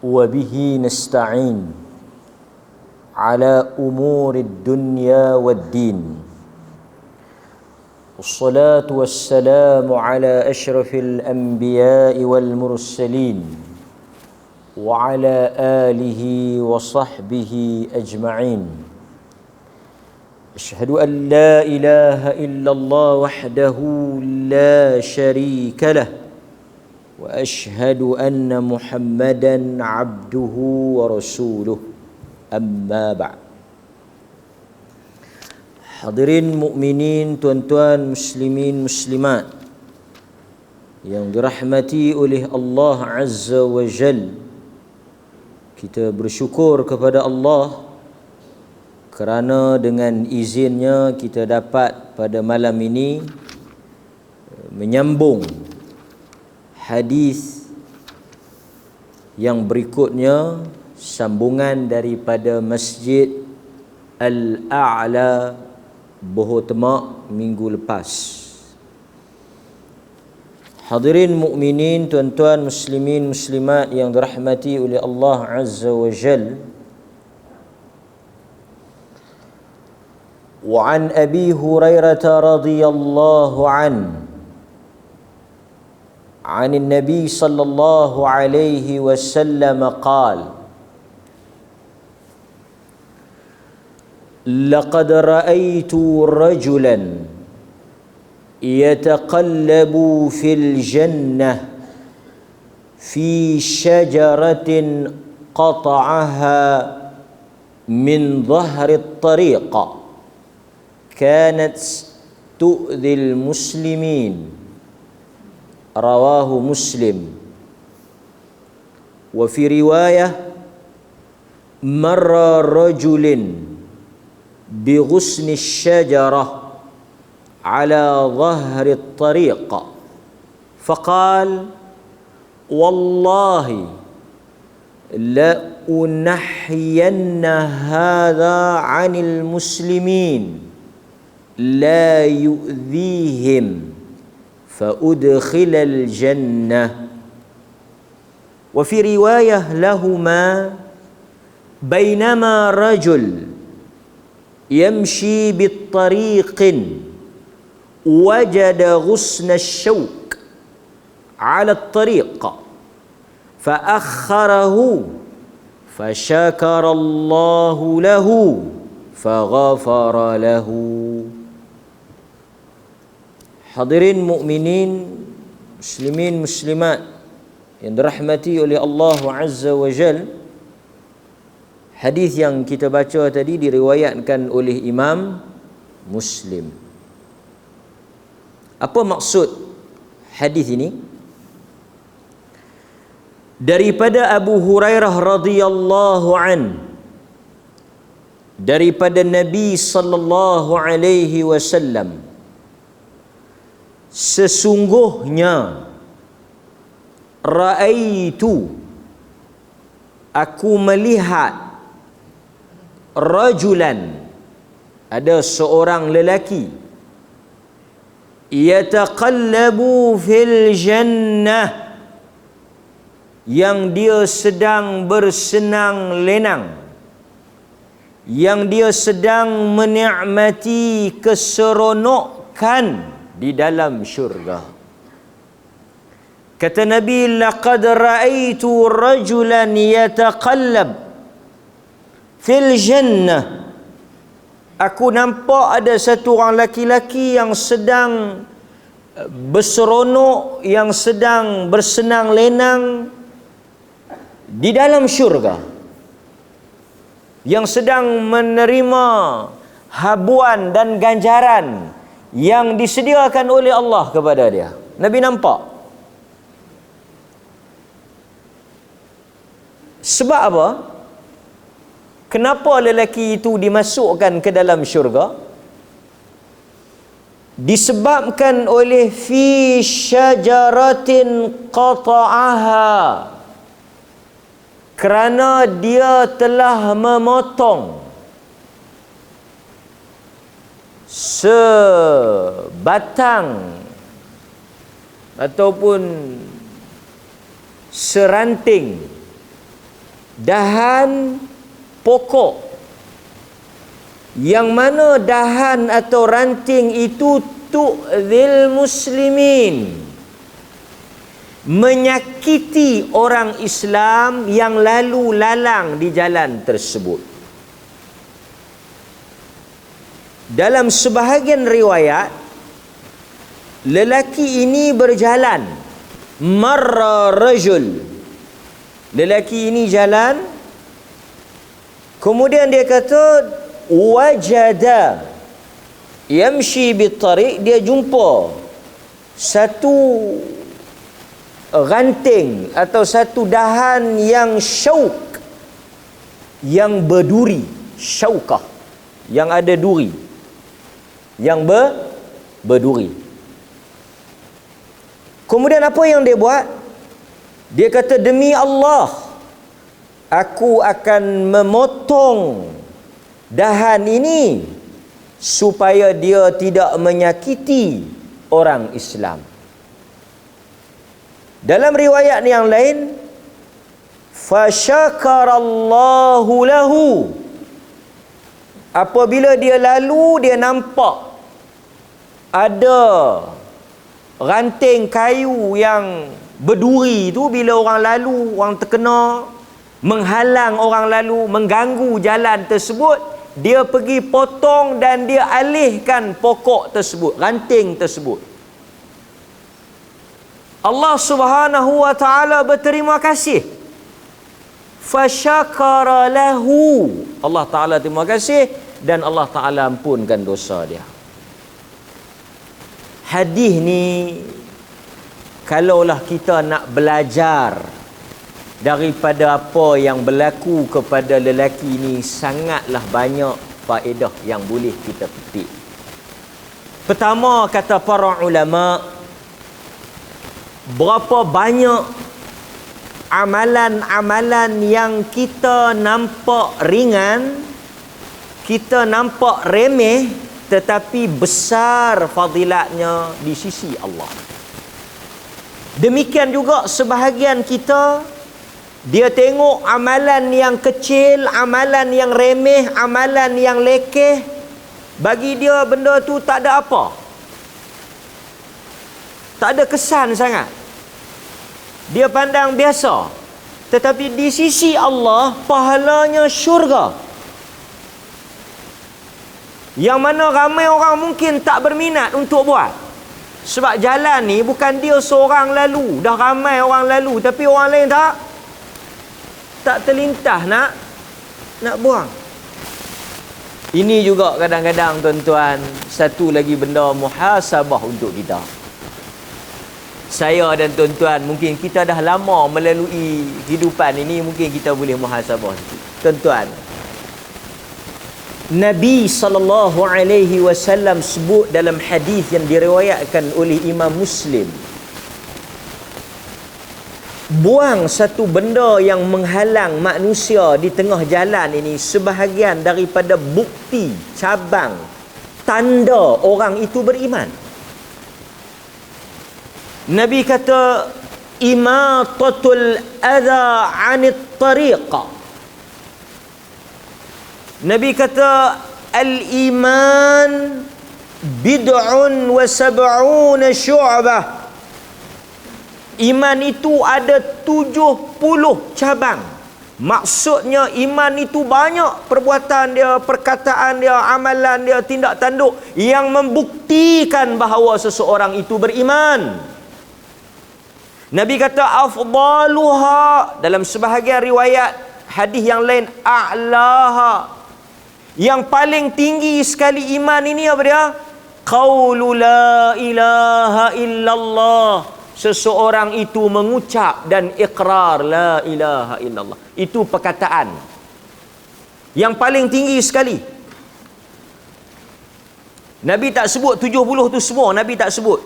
وبه نستعين على أمور الدنيا والدين والصلاة والسلام على أشرف الأنبياء والمرسلين وعلى آله وصحبه أجمعين. أشهد أن لا إله إلا الله وحده لا شريك له وأشهد أن محمدا عبده ورسوله. أما بعد. Hadirin mukminin, tuan-tuan muslimin muslimat yang dirahmati oleh Allah Azza wa Jal, kita bersyukur kepada Allah kerana dengan izinnya kita dapat pada malam ini menyambung hadis yang berikutnya, sambungan daripada Masjid Al-A'la Boho Temak minggu lepas. Hadirin mukminin, tuan-tuan muslimin muslimat yang dirahmati oleh Allah Azza wa Jal, wa an Abi Hurairah radhiyallahu an Nabi sallallahu alaihi wasallam qala: لقد رأيت رجلا يتقلب في الجنة في شجرة قطعها من ظهر الطريق كانت تؤذي المسلمين. رواه مسلم. وفي رواية: مر رجل بغصن الشجرة على ظهر الطريق فقال: والله لأنحين هذا عن المسلمين لا يؤذيهم فأدخل الجنة. وفي رواية لهما: بينما رجل يمشي بالطريق وجد غصن الشوك على الطريق فأخره فشكر الله له فغفر له. Hadirin mukminin, muslimin muslimat yang dirahmati oleh Allah Azza wa Jal, hadis yang kita baca tadi diriwayatkan oleh Imam Muslim. Apa maksud hadis ini? Daripada Abu Hurairah radhiyallahu an, daripada Nabi sallallahu alaihi wasallam, sesungguhnya raaitu, aku melihat, rajulan, ada seorang lelaki, yataqallabu fil jannah, yang dia sedang bersenang lenang, yang dia sedang menikmati keseronokan di dalam syurga. Kata Nabi, laqad ra'aitu rajulan yataqallab fil jannah, aku nampak ada satu orang laki-laki yang sedang berseronok, yang sedang bersenang lenang di dalam syurga, yang sedang menerima habuan dan ganjaran yang disediakan oleh Allah kepada dia. Nabi nampak. Sebab apa? Kenapa lelaki itu dimasukkan ke dalam syurga? Disebabkan oleh fi syajaratin qata'aha, kerana dia telah memotong sebatang ataupun seranting dahan pokok, yang mana dahan atau ranting itu tu'zil muslimin, menyakiti orang Islam yang lalu lalang di jalan tersebut. Dalam sebahagian riwayat, lelaki ini berjalan, marra rajul, lelaki ini jalan, kemudian dia kata wajada yamshi bitariq, dia jumpa satu ranting atau satu dahan yang syauk, yang berduri, syaukah, yang ada duri, yang berduri. Kemudian apa yang dia buat? Dia kata, demi Allah, aku akan memotong dahan ini supaya dia tidak menyakiti orang Islam. Dalam riwayat yang lain, fasyakarallahu lahu, apabila dia lalu, dia nampak ada ranting kayu yang berduri tu, bila orang lalu, orang terkena, menghalang orang lalu, mengganggu jalan tersebut, dia pergi potong dan dia alihkan pokok tersebut, ranting tersebut. Allah Subhanahu wa taala berterima kasih. Fasyakara lahu, Allah taala terima kasih dan Allah taala ampunkan dosa dia. Hadis ni, kalaulah kita nak belajar daripada apa yang berlaku kepada lelaki ini, sangatlah banyak faedah yang boleh kita petik. Pertama, kata para ulama, berapa banyak amalan-amalan yang kita nampak ringan, kita nampak remeh, tetapi besar fadilatnya di sisi Allah. Demikian juga sebahagian kita, dia tengok amalan yang kecil, amalan yang remeh, amalan yang lekeh, bagi dia benda tu tak ada apa, tak ada kesan sangat, dia pandang biasa. Tetapi di sisi Allah, pahalanya syurga, yang mana ramai orang mungkin tak berminat untuk buat. Sebab jalan ni bukan dia seorang lalu, dah ramai orang lalu, tapi orang lain tak terlintas nak buang. Ini juga kadang-kadang tuan-tuan, satu lagi benda muhasabah untuk kita. Saya dan tuan-tuan, mungkin kita dah lama melalui hidupan ini, mungkin kita boleh muhasabah. Tuan-tuan, Nabi SAW sebut dalam hadis yang diriwayatkan oleh Imam Muslim, buang satu benda yang menghalang manusia di tengah jalan ini sebahagian daripada bukti, cabang, tanda orang itu beriman. Nabi kata, imatatul adha 'anit tariq. Nabi kata, al-iman bid'un wa sab'una syu'bah. Iman itu ada 70 cabang. Maksudnya iman itu banyak perbuatan dia, perkataan dia, amalan dia, tindak tanduk yang membuktikan bahawa seseorang itu beriman. Nabi kata, afdaluha, dalam sebahagian riwayat hadis yang lain, a'laha, yang paling tinggi sekali iman ini apa dia? Qaulu la ilaha illallah, seseorang itu mengucap dan ikrar la ilaha illallah. Itu perkataan yang paling tinggi sekali. Nabi tak sebut 70 tu semua, Nabi tak sebut.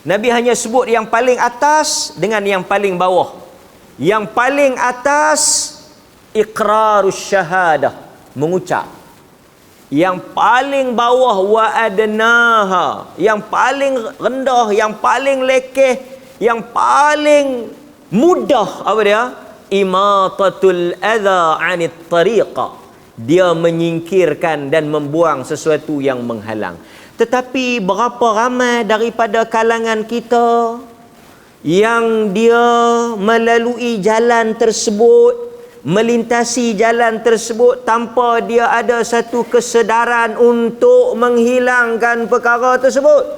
Nabi hanya sebut yang paling atas dengan yang paling bawah. Yang paling atas iqrarus syahadah, mengucap. Yang paling bawah wa adnaha, yang paling rendah, yang paling lekeh, yang paling mudah apa dia? imatatul adha 'anit tariqa. Dia menyingkirkan dan membuang sesuatu yang menghalang. Tetapi berapa ramai daripada kalangan kita yang dia melalui jalan tersebut, melintasi jalan tersebut tanpa dia ada satu kesedaran untuk menghilangkan perkara tersebut.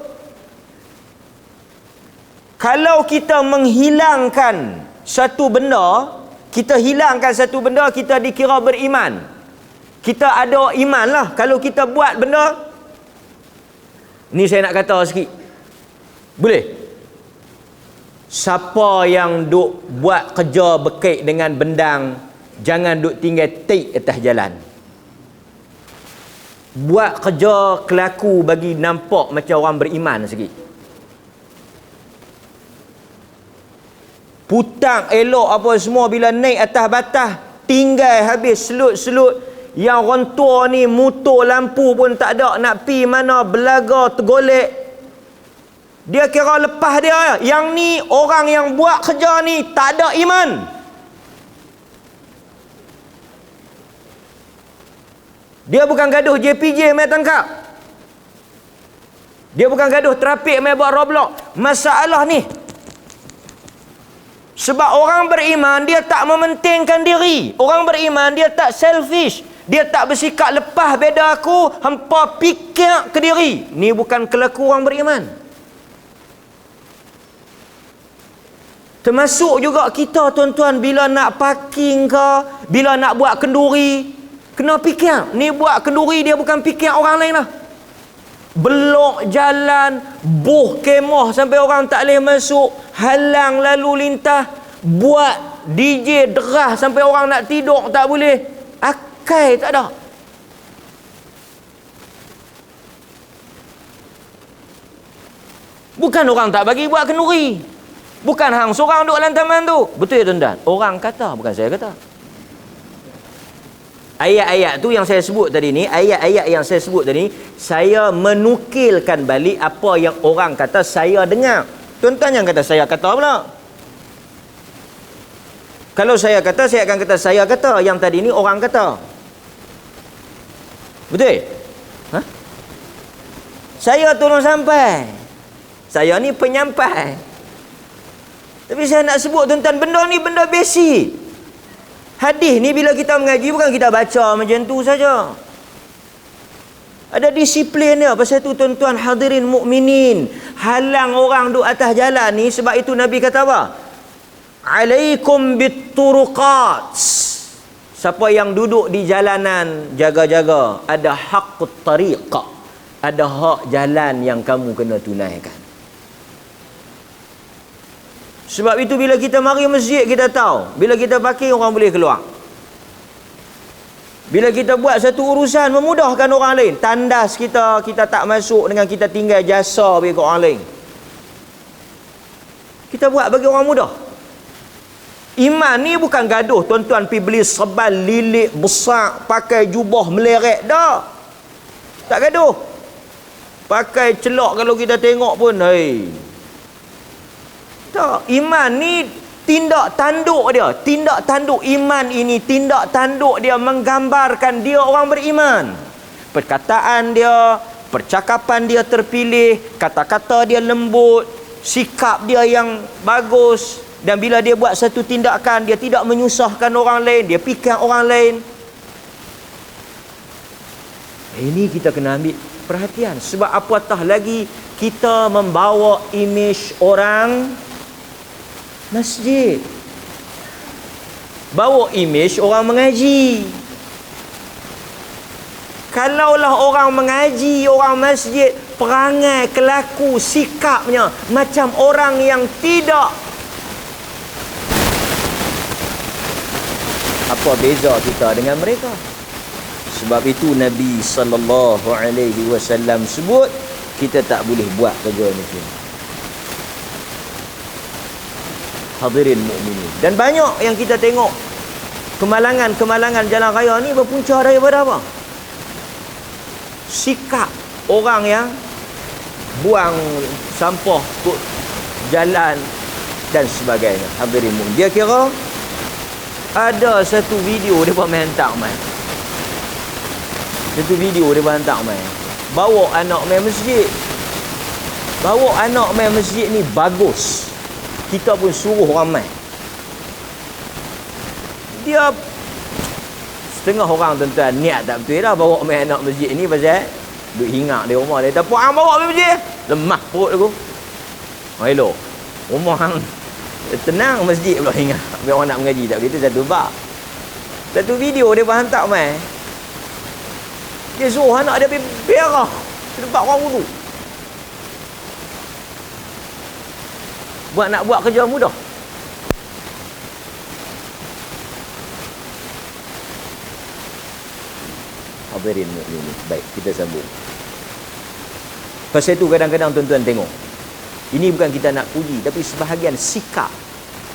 Kalau kita menghilangkan satu benda, kita hilangkan satu benda, kita dikira beriman. Kita ada iman lah. Kalau kita buat benda, ni saya nak kata sikit, boleh? Siapa yang duk buat kerja berkait dengan bendang, jangan duk tinggal tik atas jalan. Buat kerja kelaku bagi nampak macam orang beriman sikit. Putang elok apa semua, bila naik atas batas tinggal habis selut-selut. Yang orang tua ni motor lampu pun tak ada, nak pi mana belaga tergolek. Dia kira lepas dia. Yang ni orang yang buat kerja ni tak ada iman. Dia bukan gaduh JPJ mai tangkap. Dia bukan gaduh trafik mai buat roadblock. Masalah ni, sebab orang beriman dia tak mementingkan diri. Orang beriman dia tak selfish. Dia tak bersikap lepas beda aku, hampa fikir ke diri. Ni bukan kelaku orang beriman. Termasuk juga kita tuan-tuan, bila nak parking ke, bila nak buat kenduri, kena fikir. Ni buat kenduri dia bukan fikir orang lain lah. Blok jalan, buh kemah sampai orang tak boleh masuk, halang lalu lintas, buat DJ deras sampai orang nak tidur tak boleh. Akal tak ada. Bukan orang tak bagi buat kenduri. Bukan hang seorang duduk lantaman tu. Betul ya tuan-tuan? Orang kata, bukan saya kata. Ayat-ayat tu yang saya sebut tadi ni, ayat-ayat yang saya sebut tadi, saya menukilkan balik apa yang orang kata saya dengar. Tuan-tuan yang kata saya kata pula. Kalau saya kata, saya akan kata saya kata. Yang tadi ni orang kata. Betul? Ha? Saya tolong sampai. Saya ni penyampai. Tapi saya nak sebut tuan-tuan, benda ni benda basic. Hadis ni bila kita mengaji bukan kita baca macam tu saja. Ada disiplin dia. Pasal tu tuan-tuan hadirin mukminin, halang orang duduk atas jalan ni. Sebab itu Nabi kata apa? Alaikum bituruqat. Siapa yang duduk di jalanan, jaga-jaga. Ada hak tariqah. Ada hak jalan yang kamu kena tunaikan. Sebab itu bila kita mari masjid, kita tahu. Bila kita parking, orang boleh keluar. Bila kita buat satu urusan, memudahkan orang lain. Tandas kita, kita tak masuk dengan kita tinggal jasa bagi orang lain. Kita buat bagi orang mudah. Iman ni bukan gaduh tuan-tuan pergi beli sebal lilik besar, pakai jubah meleret dah. Tak gaduh. Pakai celak kalau kita tengok pun, hei. Tak, iman ni tindak tanduk dia. Tindak tanduk iman ini, tindak tanduk dia menggambarkan dia orang beriman. Perkataan dia, percakapan dia terpilih, kata-kata dia lembut, sikap dia yang bagus. Dan bila dia buat satu tindakan, dia tidak menyusahkan orang lain, dia fikir orang lain. Ini kita kena ambil perhatian. Sebab apatah lagi kita membawa imej orang masjid. Bawa imej orang mengaji. Kalaulah orang mengaji, orang masjid, perangai, kelaku, sikapnya macam orang yang tidak, apa beza kita dengan mereka? Sebab itu Nabi SAW sebut kita tak boleh buat kerja macam. Hadirin mukminin. Dan banyak yang kita tengok kemalangan-kemalangan jalan raya ni berpunca daripada apa? Sikap orang yang buang sampah ke jalan dan sebagainya. Hadirin mukminin. Dia kira Ada satu video dia buat main hantar mai. Satu video dia buat hantar mai. Bawa anak main masjid. Bawa anak main masjid ni bagus. Kita pun suruh ramai. Dia setengah orang tuan-tuan niat tak betul dah bawa main anak masjid ni pasal duk hingak di rumah dia. Tak puang bawa main masjid. Lemah perut aku. Hello. Rumah hang tenang, masjid pula hingak. Biar orang nak mengaji tak begitu satu bab. Satu video dia buat hantar mai. Dia suruh anak dia pergi berak tempat orang wudu. Nak buat kerja mudah. Hadirin mukminin. Baik, kita sambung. Pasal itu kadang-kadang tuan-tuan tengok. Ini bukan kita nak puji, tapi sebahagian sikap.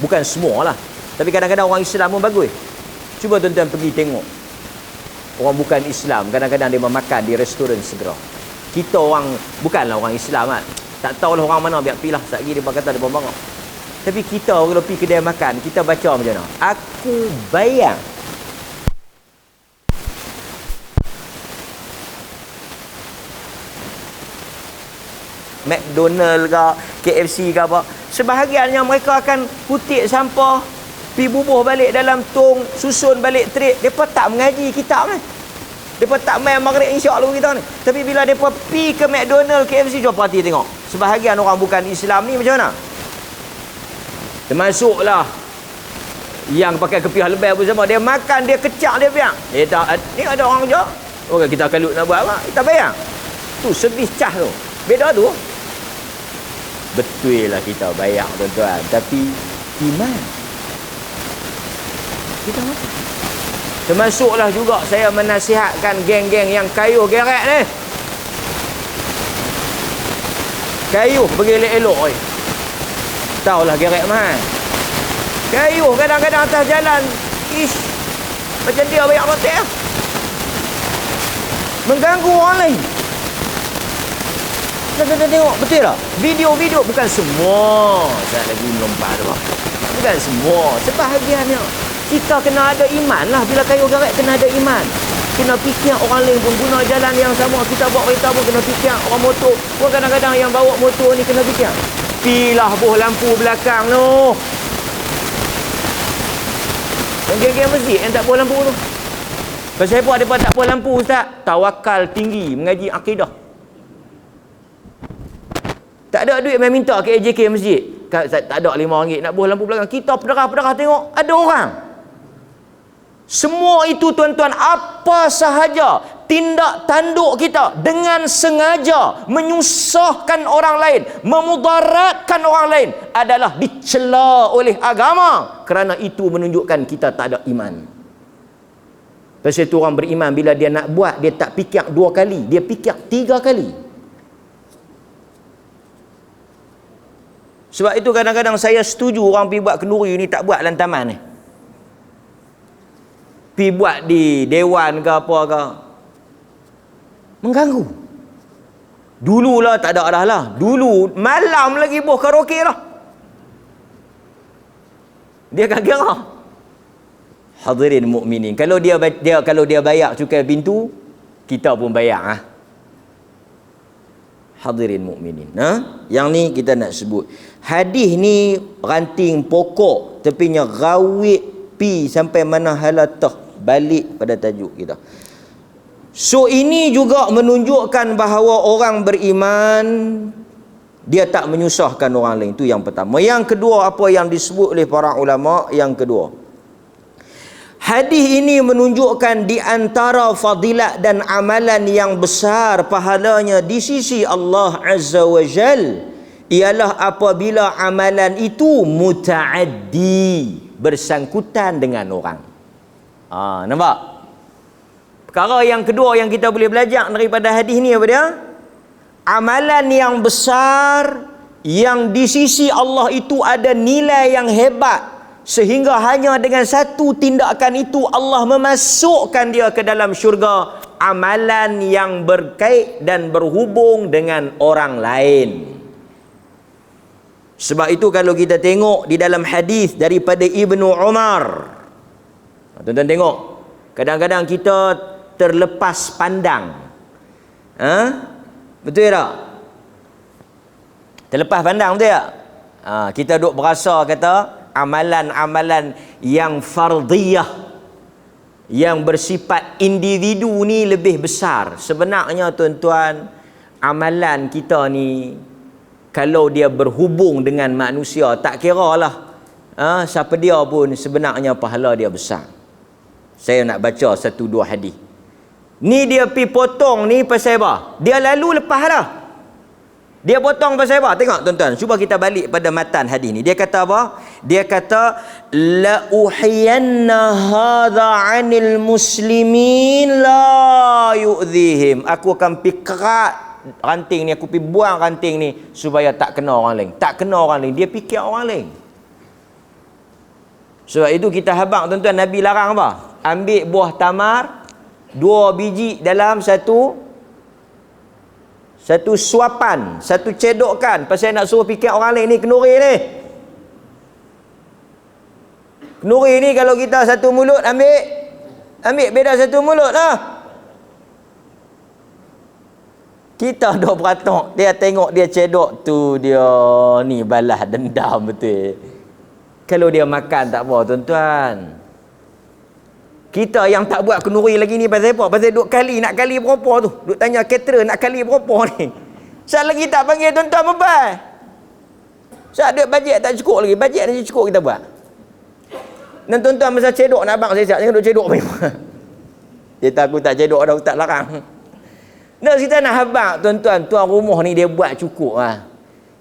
Bukan semua lah. Tapi kadang-kadang orang Islam pun bagus. Cuba tuan-tuan pergi tengok. Orang bukan Islam, kadang-kadang dia makan di restoran segera. Kita orang, bukanlah orang Islam kan. Tak tahulah orang mana, biar pilih. Sekejap lagi dia kata dia bangga. Tapi kita kalau pergi kedai makan, kita baca macam mana? Aku bayar. McDonald ke, KFC ke apa. Sebahagiannya mereka akan kutip sampah, pi bubuh balik dalam tong, susun balik tray. Mereka tak mengaji kitab ni. Mereka tak main maghrib insya' Allah kita ni. Tapi bila mereka pi ke McDonald, KFC, cuba perhati tengok. Sebahagian orang bukan Islam ni macam mana? Termasuklah yang pakai kepiah lebih pun sama. Dia makan, dia kecak, dia biang. Dia tak, ni ada orang je. Oh, kita kalut nak buat apa? Kita bayar. Tu servis cah tu. Beda tu. Betul lah kita bayar tuan-tuan. Tapi iman kita makan. Termasuklah juga saya menasihatkan geng-geng yang kayuh gerek ni. Kayuh pergi elok-elok oi. Tahulah gerek mahal. Kayuh kadang-kadang atas jalan. Ish. Macam dia bayar hotel. Mengganggu orang lain. Kita tengok, betul tak? Video-video bukan semua. Saya lagi melompat tu. Bukan semua. Sebahagiannya. Kita kena ada iman lah. Bila kayu garek kena ada iman. Kena fikir orang lain pun guna jalan yang sama. Kita bawa kereta pun kena fikir. Orang motor pun kadang-kadang yang bawa motor ni kena fikir. Pilah buh lampu belakang tu. Yang geng-geng masjid yang tak buh lampu tu. Pasal apa dia tak buh lampu ustaz? Tawakal tinggi mengaji akidah. Tak ada duit main minta ke AJK masjid. Tak ada RM5 nak buh lampu belakang. Kita pederah-pederah tengok ada orang. Semua itu tuan-tuan, apa sahaja tindak tanduk kita dengan sengaja menyusahkan orang lain, memudaratkan orang lain adalah dicela oleh agama. Kerana itu menunjukkan kita tak ada iman. Pasal itu orang beriman bila dia nak buat, dia tak fikir 2 kali, dia fikir 3 kali. Sebab itu kadang-kadang saya setuju orang pergi buat kenduri ni tak buat dalam taman ni. Pergi buat di dewan ke apa ke. Mengganggu. Dululah tak ada dah lah. Dulu malam lagi buh karaoke lah. Dia akan kira. Hadirin mukminin. Kalau dia bayar cukai pintu, kita pun bayar ah. Hadirin mukminin. Yang ni kita nak sebut. Hadis ni ranting pokok, tepinya rawit pi sampai mana halatah, balik pada tajuk kita. So ini juga menunjukkan bahawa orang beriman dia tak menyusahkan orang lain. Itu yang pertama. Yang kedua, apa yang disebut oleh para ulama, yang kedua, hadis ini menunjukkan di antara fadilat dan amalan yang besar pahalanya di sisi Allah Azza wa Jal ialah apabila amalan itu muta'addi, bersangkutan dengan orang. Nampak? Perkara yang kedua yang kita boleh belajar daripada hadis ni apa dia? Amalan yang besar yang di sisi Allah itu ada nilai yang hebat, sehingga hanya dengan satu tindakan itu Allah memasukkan dia ke dalam syurga. Amalan yang berkait dan berhubung dengan orang lain. Sebab itu kalau kita tengok di dalam hadis daripada Ibnu Umar Tuan-tuan tengok, kadang-kadang kita terlepas pandang. Betul tak? Terlepas pandang, betul tak? Kita duk berasa kata amalan-amalan yang fardiyah, yang bersifat individu ni lebih besar. Sebenarnya tuan-tuan, amalan kita ni kalau dia berhubung dengan manusia, tak kira lah siapa dia pun, sebenarnya pahala dia besar. Saya nak baca satu dua hadis. Ni dia pi potong ni pasal apa? Dia lalu lepas dah. Dia potong pasal apa? Tengok tuan-tuan, cuba kita balik pada matan hadis ni. Dia kata apa? Dia kata la uhiyanna hadha 'anil muslimin la yu'dhihim. Aku akan pi kerat ranting ni, aku pi buang ranting ni supaya tak kena orang lain. Tak kena orang lain, dia fikir orang lain. Sebab itu kita habaq tuan-tuan, Nabi larang apa? Ambil buah tamar 2 biji dalam satu suapan, satu cedokan, pasal nak suruh fikir orang lain. Ni kenuri ni. Kenuri ni kalau kita satu mulut ambil beda satu mulut lah. Kita duk beratok, dia tengok dia cedok tu, dia ni balas dendam betul. Kalau dia makan tak apa tuan-tuan. Kita yang tak buat kenuri lagi ni pasal apa? Pasal duk kali, nak kali berapa tu? Duk tanya caterer nak kali berapa ni? Sebab lagi tak panggil tuan-tuan beban. Sebab duit bajet tak cukup lagi. Bajet dah cukup kita buat. Dan tuan-tuan masa cedok nak abang saya siap. Jangan duk cedok memang. Dia takut tak cedok dah, tak larang. Nak kita nak habaq tuan-tuan, tuan rumah ni dia buat cukup lah.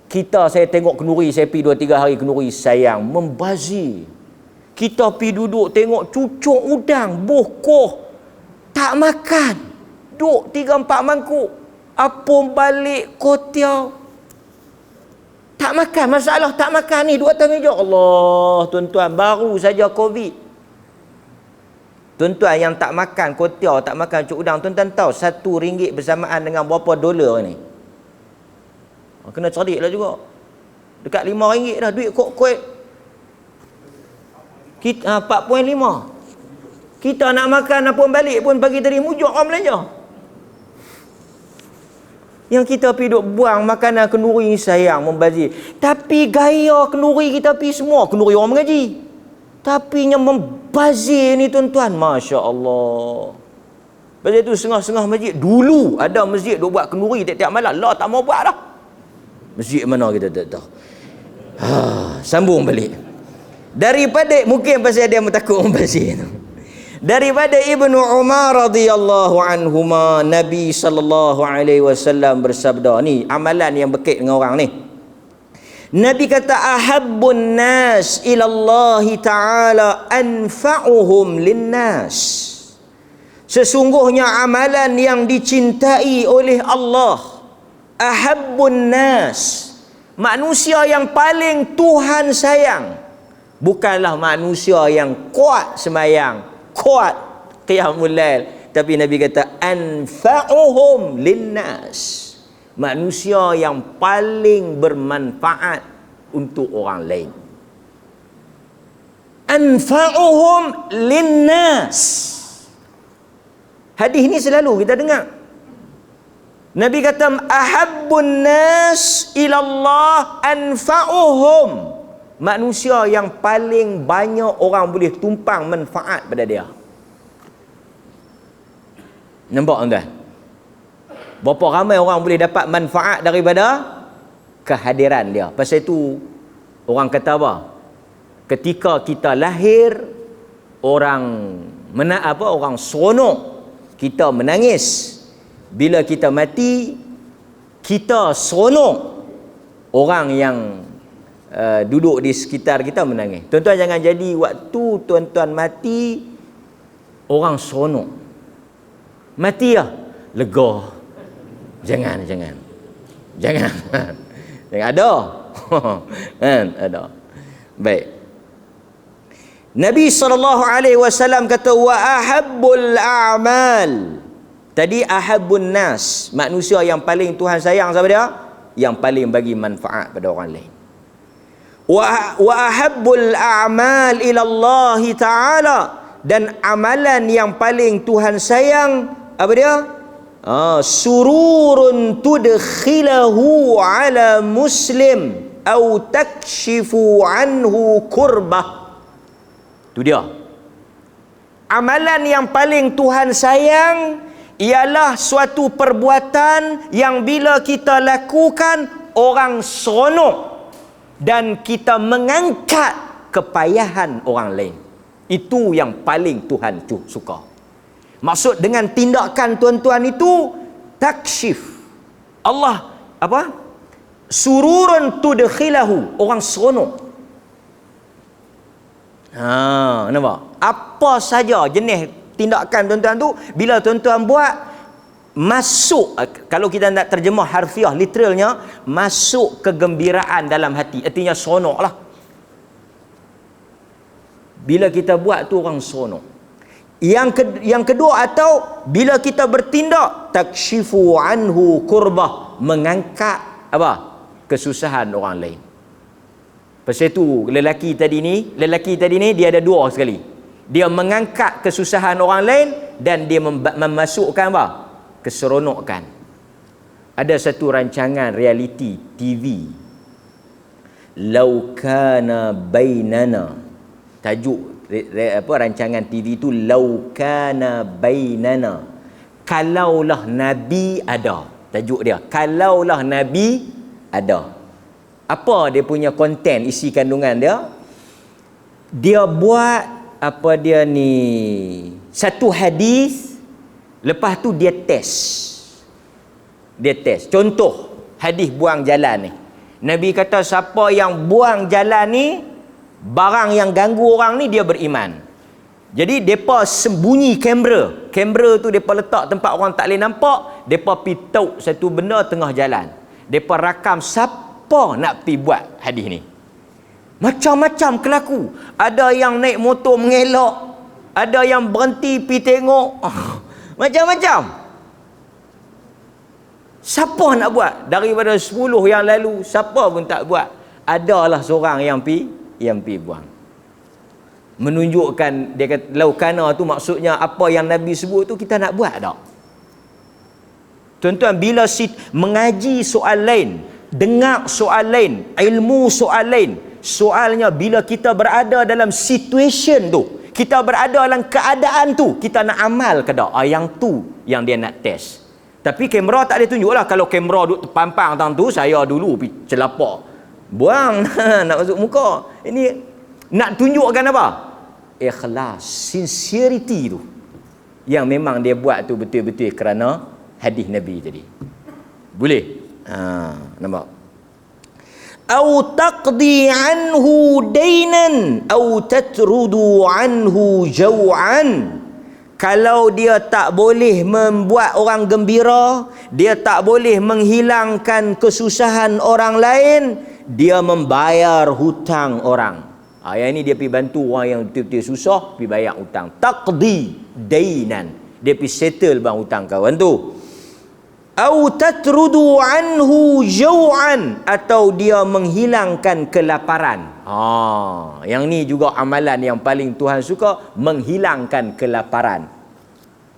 Kita, saya tengok kenuri, saya pergi 2-3 hari kenuri, sayang, membazir. Kita pergi duduk tengok cucuk udang, bokoh, tak makan. Duk 3-4 mangkuk. Apung balik kotiau. Tak makan, masalah tak makan ni, duk atas meja. Allah, tuan-tuan, baru saja Covid. Tuan-tuan yang tak makan kotiau, tak makan cucuk udang, tuan-tuan tahu RM1 bersamaan dengan berapa dolar ni? Kena cerdik lah juga. Dekat RM5 dah duit kuat-kuat. Kita 4.5. Kita nak makan apa balik pun pagi tadi mujur orang belanja. Yang kita pergi duk buang makanan kenduri ni sayang, membazir. Tapi gaya kenduri kita pergi semua kenduri orang mengaji. Tapi yang membazir ni tuan-tuan, Masya Allah. Pasal tu setengah-setengah masjid dulu ada masjid duk buat kenduri tiap-tiap malam. Lah tak mau buat dah. Masjid mana kita tak tahu. Sambung balik. Daripada, mungkin pasal dia takut membazir tu. Daripada Ibnu Umar radhiyallahu anhuma, Nabi sallallahu alaihi wasallam bersabda, ni amalan yang berkait dengan orang ni. Nabi kata ahabbun nas ila Allah taala anfa'uhum linnas. Sesungguhnya amalan yang dicintai oleh Allah, ahabbun nas, manusia yang paling Tuhan sayang, bukanlah manusia yang kuat sembahyang, kuat qiyamul lail, tapi Nabi kata anfa'uhum linnas, manusia yang paling bermanfaat untuk orang lain. Anfa'uhum linnas. Hadis ni selalu kita dengar. Nabi kata ahabbun nas ilallah anfa'uhum, manusia yang paling banyak orang boleh tumpang manfaat pada dia. Nampak tuan? Berapa ramai orang boleh dapat manfaat daripada kehadiran dia. Pasal itu orang kata apa? Ketika kita lahir, orang orang seronok, kita menangis. Bila kita mati, kita seronok. Orang yang duduk di sekitar kita menangis. Tuan-tuan jangan jadi waktu tuan-tuan mati orang seronok. Mati lah, lega. Jangan. Jangan ada. Kan ada. Baik. Nabi SAW kata wa ahabbul a'mal. Tadi ahabbun nas, manusia yang paling Tuhan sayang siapa dia? Yang paling bagi manfaat pada orang lain. Wa ahabbul a'mal ila Allah taala, dan amalan yang paling Tuhan sayang apa dia? Sururun tudkhilahu ala muslim au takshifu anhu kurbah. Itu dia. Amalan yang paling Tuhan sayang ialah suatu perbuatan yang bila kita lakukan orang seronok dan kita mengangkat kepayahan orang lain. Itu yang paling Tuhan suka. Maksud dengan tindakan tuan-tuan itu takshif. Allah apa? Sururun tudkhilahu, orang seronok. Nampak? Apa saja jenis tindakan tuan-tuan tu, bila tuan-tuan buat, masuk, kalau kita nak terjemah harfiah literalnya, masuk kegembiraan dalam hati. Artinya seronok lah. Bila kita buat tu orang seronok. Yang kedua, atau bila kita bertindak takshifu anhu kurbah, mengangkat apa? Kesusahan orang lain. Pasal itu lelaki tadi ni dia ada dua sekali. Dia mengangkat kesusahan orang lain dan dia memasukkan apa? Keseronokan. Ada satu rancangan reality TV, Lau kana bainana. Tajuk rancangan TV itu Lau kana bainana. Kalaulah Nabi ada. Tajuk dia, kalaulah Nabi ada. Apa dia punya konten, isi kandungan dia? Dia buat apa dia ni, satu hadis, lepas tu dia test. Contoh hadis buang jalan ni. Nabi kata siapa yang buang jalan ni, barang yang ganggu orang ni, dia beriman. Jadi depa sembunyi kamera. Kamera tu depa letak tempat orang tak boleh nampak. Depa pituk satu benda tengah jalan. Depa rakam siapa nak pi buat hadis ni. Macam-macam kelaku. Ada yang naik motor mengelak, ada yang berhenti pi tengok. Macam-macam. Siapa nak buat? Daripada 10 yang lalu, siapa pun tak buat. Adalah seorang yang pi buang. Menunjukkan, dia kata laukana tu maksudnya apa yang Nabi sebut tu kita nak buat tak? Tuan-tuan, bila mengaji soal lain, dengar soal lain, ilmu soal lain. Soalnya bila kita berada dalam situation tu, kita berada dalam keadaan tu, kita nak amal ke tak? Yang tu yang dia nak test. Tapi kamera tak boleh tunjuk lah. Kalau kamera duduk terpampang tang tu, saya dulu pergi celapak, buang nak masuk muka. Ini nak tunjukkan apa? Ikhlas, sincerity tu, yang memang dia buat tu betul-betul kerana hadis Nabi tadi. Boleh? Nampak? Au taqdi anhu dainan au tatrudu anhu jaw'an. Kalau dia tak boleh membuat orang gembira, dia tak boleh menghilangkan kesusahan orang lain, dia membayar hutang orang. Yang ini dia pergi bantu orang yang betul-betul susah, pergi bayar hutang. Taqdi dainan, dia pergi settle bang hutang kawan tu. Au tatrudu anhu jaw'an, atau dia menghilangkan kelaparan. Yang ni juga amalan yang paling Tuhan suka, menghilangkan kelaparan.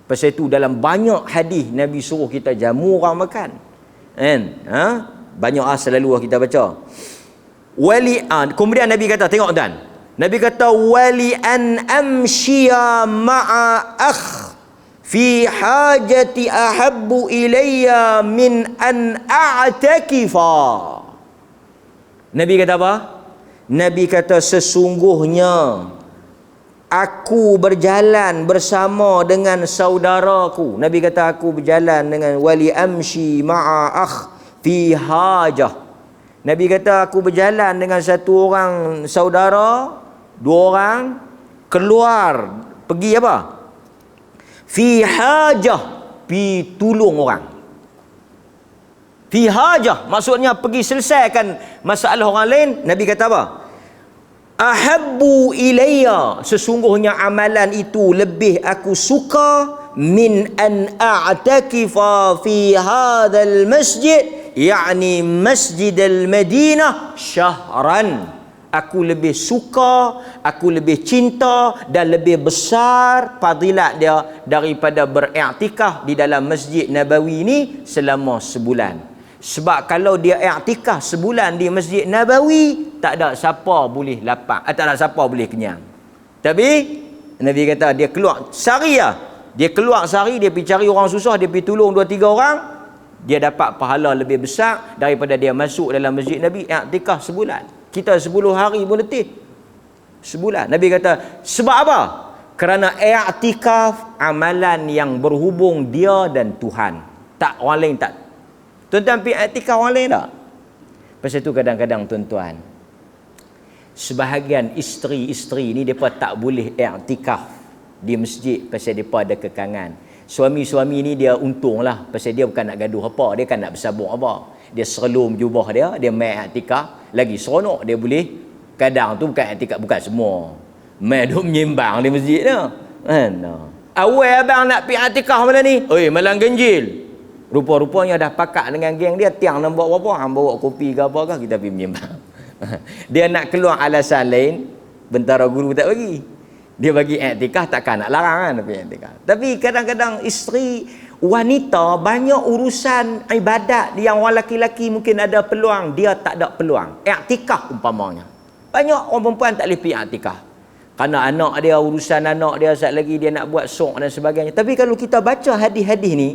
Pasal itu dalam banyak hadis Nabi suruh kita jamu orang makan. Kan? Banyak selalu kita baca. Kemudian Nabi kata, tengok tuan. Nabi kata wali an amshiya ma'a akh fi hajati ahabbu ilayya min an a'takifa. Nabi kata apa? Nabi kata sesungguhnya aku berjalan bersama dengan saudaraku. Nabi kata aku berjalan dengan wali amshi ma'a akh fi hajah. Nabi kata aku berjalan dengan satu orang saudara, dua orang keluar pergi apa? Fi hajah, pi tolong orang. Fi hajah maksudnya pergi selesaikan masalah orang lain. Nabi kata apa? Ahabbu ilayya, sesungguhnya amalan itu lebih aku suka min an a'takifa fi hadzal masjid, yakni Masjid al-Madinah syahran, Aku lebih suka, aku lebih cinta dan lebih besar fadilat dia daripada beriktikaf di dalam Masjid Nabawi ni selama sebulan. Sebab kalau dia iktikaf sebulan di Masjid Nabawi, tak ada siapa boleh lapar, tak ada siapa boleh kenyang. Tapi Nabi kata dia keluar sehari lah. Dia keluar sehari, dia pergi cari orang susah, dia pergi tolong 2-3 orang, dia dapat pahala lebih besar daripada dia masuk dalam Masjid Nabi iktikaf sebulan. Kita 10 hari pun letih. Sebulan. Nabi kata, sebab apa? Kerana i'tikaf amalan yang berhubung dia dan Tuhan. Tak, orang lain tak. Tuan-tuan pergi i'tikaf orang lain tak? Pasal tu kadang-kadang tuan-tuan, sebahagian isteri-isteri ni mereka tak boleh i'tikaf di masjid pasal mereka ada kekangan. Suami-suami ni dia untunglah pasal dia bukan nak gaduh apa, dia kan nak bersabuk apa. Dia serlum jubah dia main i'tikaf. Lagi seronok dia boleh, kadang tu bukan i'tikaf, bukan semua, main duk menyimbang di masjid tu kan. Awal abang nak pergi i'tikaf malam ni, oi malam ganjil, rupa-rupanya dah pakat dengan geng dia, tiang nak bawa apa, hang bawa kopi ke apa ke, kita pergi menyimbang. Dia nak keluar alasan lain, bentara guru tak bagi, dia bagi i'tikaf, takkan nak larang kan pergi i'tikaf. Tapi kadang-kadang isteri wanita banyak urusan ibadat yang orang lelaki mungkin ada peluang, dia tak ada peluang. I'tikaf umpamanya, banyak orang perempuan tak boleh pergi i'tikaf kerana anak dia, urusan anak dia, saat lagi dia nak buat sok dan sebagainya. Tapi kalau kita baca hadis-hadis ni,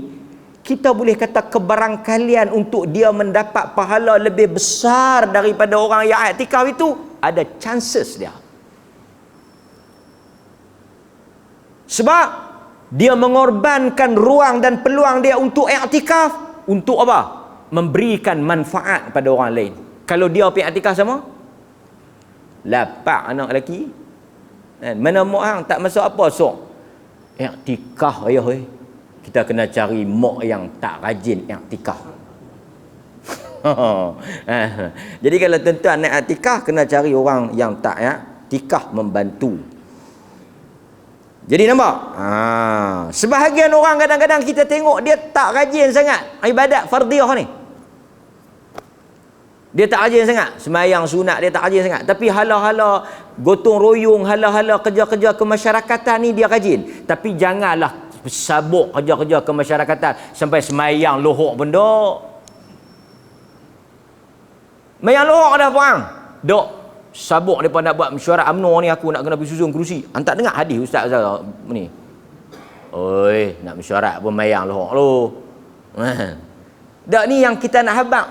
kita boleh kata kebarangkalian untuk dia mendapat pahala lebih besar daripada orang yang i'tikaf itu, ada chances dia. Sebab dia mengorbankan ruang dan peluang dia untuk i'tikaf. Untuk apa? Memberikan manfaat pada orang lain. Kalau dia pergi i'tikaf sama, lapak anak lelaki, mana mak hang tak masuk apa sok i'tikaf ayah oi. Kita kena cari mak yang tak rajin i'tikaf. Jadi kalau tuan-tuan nak i'tikaf, kena cari orang yang tak i'tikaf membantu. Jadi nampak? Sebahagian orang kadang-kadang kita tengok dia tak rajin sangat ibadat fardiyah ni. Dia tak rajin sangat. Semayang sunat dia tak rajin sangat. Tapi hala-hala gotong royong, hala-hala kerja-kerja kemasyarakatan ni dia rajin. Tapi janganlah sabuk kerja-kerja kemasyarakatan sampai semayang lohok pun dok. Semayang lohok dah puang. Dok. Sabuk mereka nak buat mesyuarat UMNO ni, aku nak kena pergi susun kerusi. Hantar dengar hadis ustaz ni. Oi, nak mesyuarat pun mayang lohok lu. Dak ni yang kita nak habaq.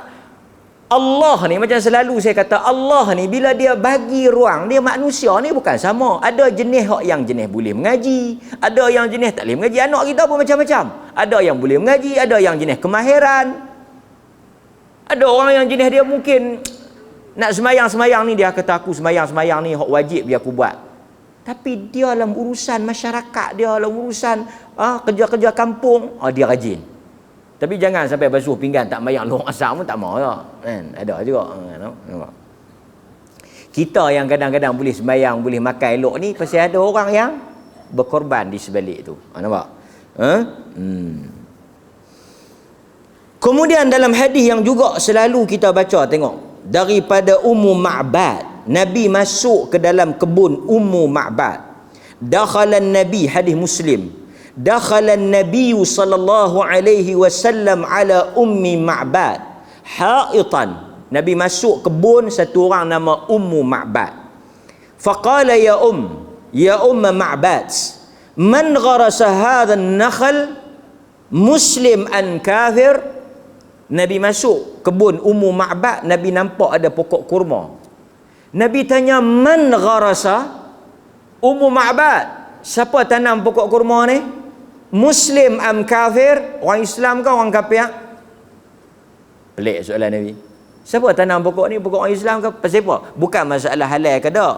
Allah ni macam selalu saya kata, Allah ni bila dia bagi ruang, dia manusia ni bukan sama. Ada jenis yang jenis boleh mengaji, ada yang jenis tak boleh mengaji. Anak kita pun macam-macam. Ada yang boleh mengaji, ada yang jenis kemahiran. Ada orang yang jenis dia mungkin nak semayang-semayang ni, dia kata aku semayang-semayang ni hak wajib dia aku buat. Tapi dia dalam urusan masyarakat, dia dalam urusan kerja-kerja kampung, dia rajin. Tapi jangan sampai basuh pinggan tak mayang lohok asar pun tak mau kan. Ada juga nampak. Kita yang kadang-kadang boleh semayang, boleh makan elok ni pasal ada orang yang berkorban di sebalik tu. Nampak? Kemudian dalam hadis yang juga selalu kita baca, tengok daripada Ummu Ma'bad, Nabi masuk ke dalam kebun Ummu Ma'bad. Dakhalan Nabi, hadis Muslim, dakhalan Nabi sallallahu alaihi wasallam ala Ummi Ma'bad haitan. Nabi masuk kebun satu orang nama Ummu Ma'bad. Faqala ya Ma'bad, man gharasa hadha an-nakhl muslim an kafir. Nabi masuk kebun Ummu Ma'bad, Nabi nampak ada pokok kurma. Nabi tanya, man gharasa? Ummu Ma'bad, siapa tanam pokok kurma ni? Muslim am kafir? Orang Islam ke orang kafir? Pelik soalan Nabi. Siapa tanam pokok ni? Pokok orang Islam ke? Pasal apa? Bukan masalah halal ke tak.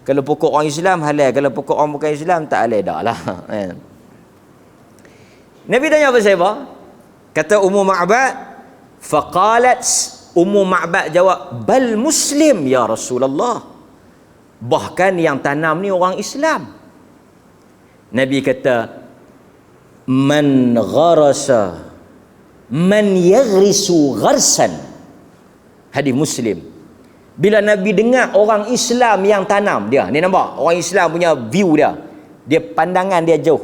Kalau pokok orang Islam halal, kalau pokok orang bukan Islam tak halal dah lah. Nabi tanya pasal apa? Kata Ummu Ma'bad, faqalat, Ummu Ma'bad jawab, bal muslim ya Rasulullah, bahkan yang tanam ni orang Islam. Nabi kata, man gharasa, man yaghrisu gharsan, hadis Muslim, Bila Nabi dengar orang Islam yang tanam dia, ni nampak orang Islam punya view dia pandangan dia jauh.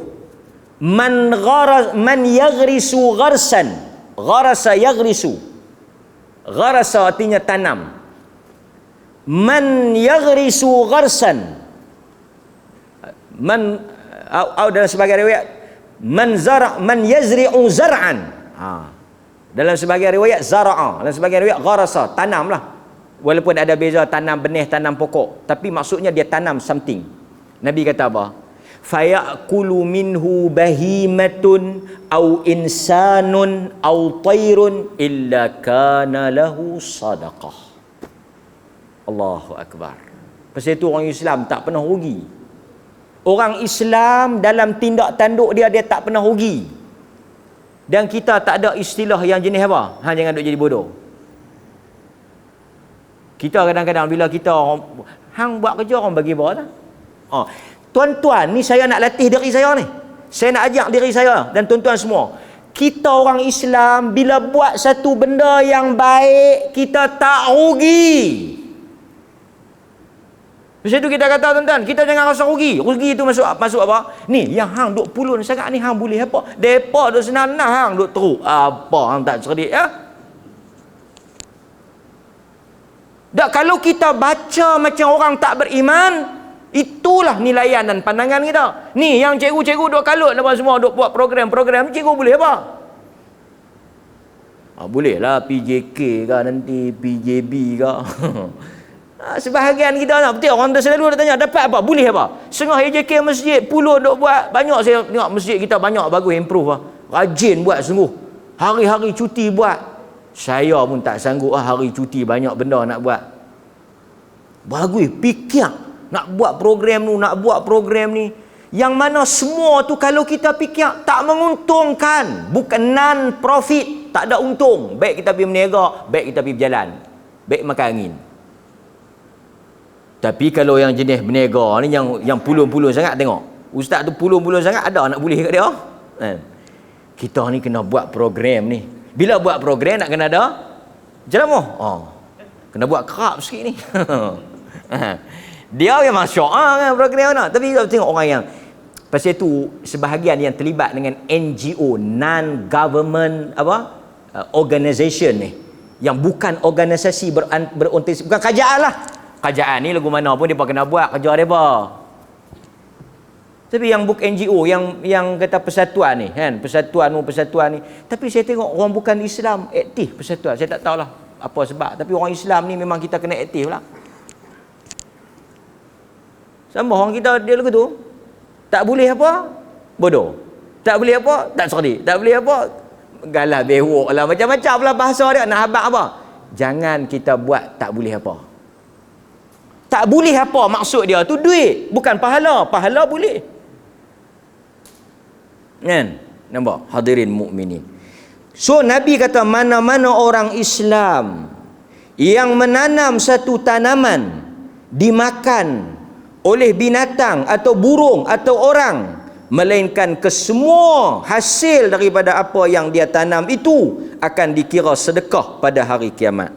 Man yaghrisu gharsan, gharasa yaghrisu, gharasa artinya tanam. Man yaghrisu gharsan, man dalam sebagai riwayat man yazri'u zar'an. Dalam sebagai riwayat zara'a, dalam sebagai riwayat gharasa, tanamlah. Walaupun ada beza tanam benih, tanam pokok, tapi maksudnya dia tanam something. Nabi kata apa? Fayakulu minhu bahimatun au insanun au tairun illa kana lahu sadaqah. Allahu akbar. Pasal itu orang Islam tak pernah rugi. Orang Islam dalam tindak tanduk dia tak pernah rugi. Dan kita tak ada istilah yang jenis apa? Jangan duk jadi bodoh. Kita kadang-kadang bila kita hang buat kerja orang bagi apa dah. Tuan-tuan, ni saya nak latih diri saya ni. Saya nak ajak diri saya dan tuan-tuan semua. Kita orang Islam bila buat satu benda yang baik, kita tak rugi. Sebab itu kita kata tuan-tuan, kita jangan rasa rugi. Rugi itu masuk apa? Ni yang hang duk pulun sangat ni, hang boleh apa? Depa duk senang-senang hang duk teruk. Apa hang tak cerdik ya? Dak, kalau kita baca macam orang tak beriman, itulah nilaian dan pandangan kita. Ni yang cikgu-cikgu duk kalut apa semua, duk buat program-program, cikgu boleh apa? Boleh lah PJK ke nanti, PJB ke. Sebahagian kita nak, betul orang dah selalu nak tanya, dapat apa? Boleh apa? Setengah AJK masjid, puluh duk buat, banyak saya tengok masjid kita banyak bagus improve lah. Rajin buat sungguh. Hari-hari cuti buat. Saya pun tak sanggup hari cuti banyak benda nak buat. Bagus, fikir nak buat program tu, nak buat program ni. Yang mana semua tu kalau kita fikir tak menguntungkan, bukan non profit, tak ada untung. Baik kita pergi berniaga, baik kita pergi berjalan, baik makan angin. Tapi kalau yang jenis berniaga ni yang pulun-pulun sangat, tengok ustaz tu pulun-pulun sangat, ada nak boleh kat dia. Kita ni kena buat program ni. Bila buat program nak kena ada ceramah. Kena buat kerap sikit ni. Dia memang syok kan program nak. Tapi kita tengok orang yang pasal itu sebahagian yang terlibat dengan NGO, non-government organisation ni, yang bukan organisasi berorientasi, bukan kerajaan lah. Kerajaan ni lagu mana pun depa kena buat kerja depa. Tapi yang bukan NGO, yang kata persatuan ni kan, persatuan ni. Tapi saya tengok orang bukan Islam aktif persatuan. Saya tak tahulah apa sebab, tapi orang Islam ni memang kita kena aktif lah. Sama orang kita dia lagu tu, tak boleh apa? Bodoh. Tak boleh apa? Tak cerdik. Tak boleh apa? Galah bewok lah, macam-macam lah bahasa dia. Nak habaq apa? Jangan kita buat tak boleh apa. Tak boleh apa maksud dia tu duit, bukan pahala. Pahala boleh. Kan? Nampak? Hadirin mukminin. So Nabi kata mana-mana orang Islam yang menanam satu tanaman dimakan oleh binatang atau burung atau orang, melainkan kesemua hasil daripada apa yang dia tanam itu akan dikira sedekah pada hari kiamat.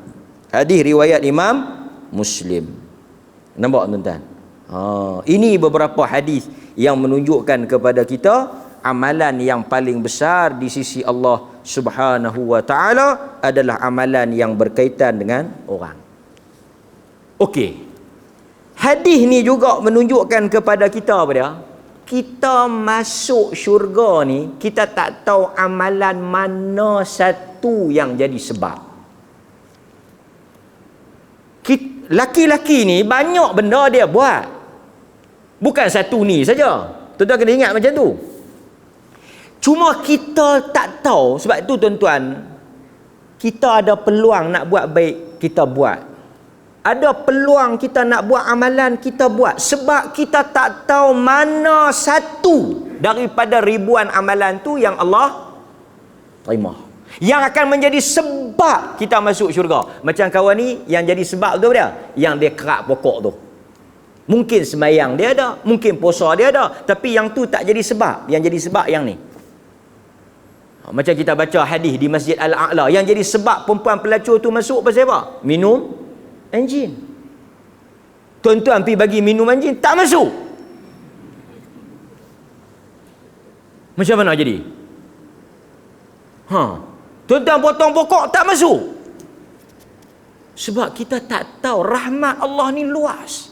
Hadis riwayat Imam Muslim. Nampak tuan-tuan? Ini beberapa hadis yang menunjukkan kepada kita amalan yang paling besar di sisi Allah Subhanahu wa taala adalah amalan yang berkaitan dengan orang. Okey. Hadis ni juga menunjukkan kepada kita apa dia? Kita masuk syurga ni, kita tak tahu amalan mana satu yang jadi sebab. Laki-laki ni banyak benda dia buat. Bukan satu ni saja. Tuan-tuan kena ingat macam tu. Cuma kita tak tahu. Sebab tu tuan-tuan, kita ada peluang nak buat baik, kita buat. Ada peluang kita nak buat amalan, kita buat. Sebab kita tak tahu mana satu daripada ribuan amalan tu yang Allah terima, yang akan menjadi sebab kita masuk syurga. Macam kawan ni, yang jadi sebab tu dia, yang dia kerak pokok tu. Mungkin sembahyang dia ada, mungkin puasa dia ada, tapi yang tu tak jadi sebab. Yang jadi sebab yang ni. Macam kita baca hadis di Masjid Al-A'la, yang jadi sebab perempuan pelacur tu masuk pasal apa? Minum enjin. tuan-tuan pergi bagi minuman jin, tak masuk. Macam mana jadi? Tuan-tuan potong pokok, tak masuk. Sebab kita tak tahu rahmat Allah ni luas.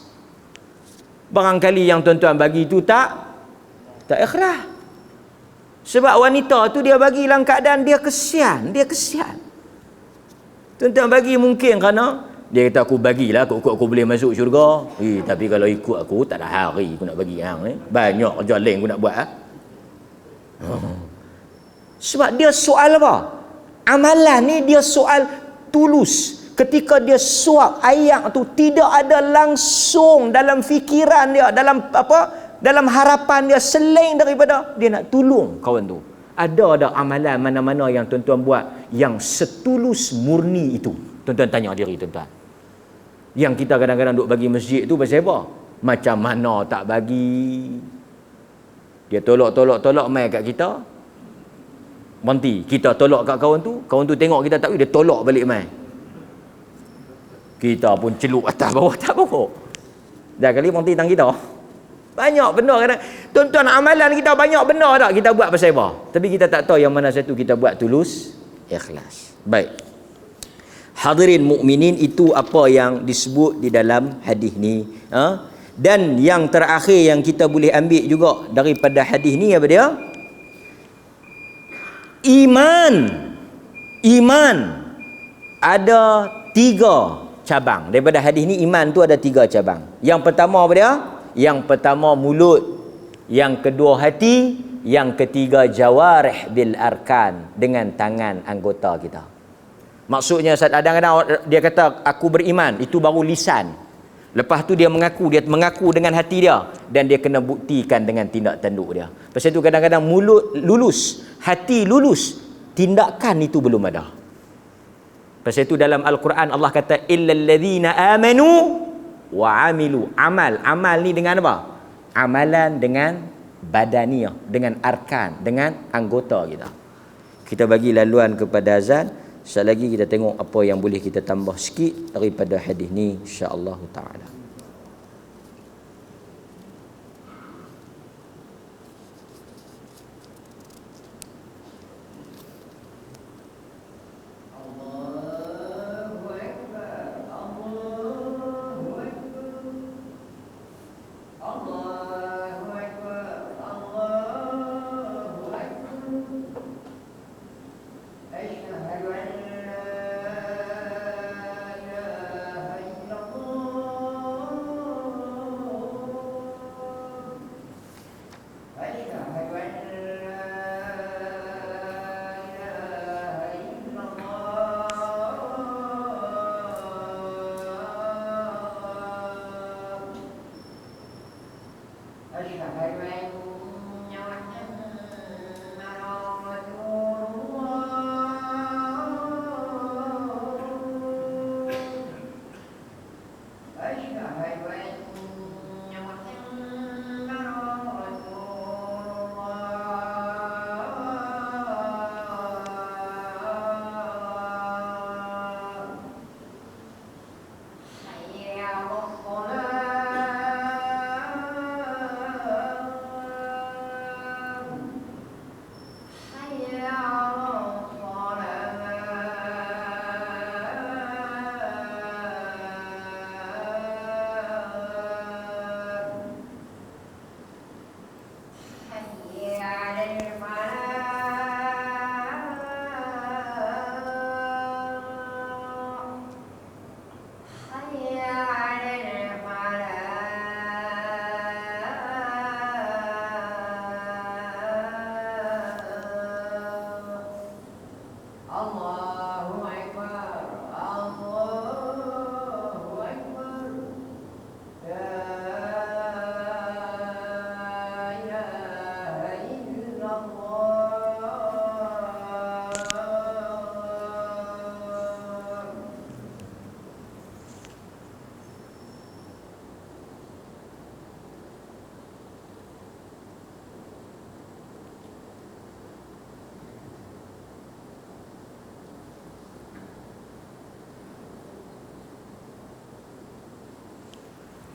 Barangkali yang tuan-tuan bagi tu tak ikhlas. Sebab wanita tu dia bagi dalam keadaan dia kesian. Tuan-tuan bagi mungkin kerana dia kata aku bagilah, aku boleh masuk syurga. Tapi kalau ikut aku tak ada hari aku nak bagi hang ni. Banyak kerja lain aku nak buat. Sebab dia soal apa? Amalan ni dia soal tulus. Ketika dia suap ayat tu, tidak ada langsung dalam fikiran dia, dalam harapan dia selain daripada dia nak tolong kawan tu. Ada amalan mana-mana yang tuan-tuan buat yang setulus murni itu? Tuan-tuan tanya diri tuan-tuan. Yang kita kadang-kadang duk bagi masjid tu pasal apa? Macam mana tak bagi? Dia tolak mai kat kita. Berhenti. Kita tolak kat kawan tu tengok kita tak bagi, dia tolak balik mai. Kita pun celup atas bawah tak apa. Dah kali berhenti tang kita. Banyak benda kadang. Tuan-tuan, amalan kita banyak benda tak kita buat pasal apa? Tapi kita tak tahu yang mana satu kita buat tulus, ikhlas. Baik. Hadirin mukminin, itu apa yang disebut di dalam hadis ni. Dan yang terakhir yang kita boleh ambil juga daripada hadis ni apa dia? Iman ada 3 cabang. Daripada hadis ni iman tu ada 3 cabang. Yang pertama apa dia? Yang pertama mulut, yang kedua hati, yang ketiga jawarih bil arkan, dengan tangan anggota kita. Maksudnya kadang-kadang dia kata aku beriman, itu baru lisan. Lepas tu dia mengaku dengan hati dia, dan dia kena buktikan dengan tindak tanduk dia. Pasal itu kadang-kadang mulut lulus, hati lulus, tindakan itu belum ada. Pasal itu dalam Al-Quran Allah kata illal ladzina amanu wa amilu. Amal ni dengan apa? Amalan dengan badaniah, dengan arkan, dengan anggota kita. Kita bagi laluan kepada azan. Sekali lagi kita tengok apa yang boleh kita tambah sikit daripada hadis ni, insya-Allah taala.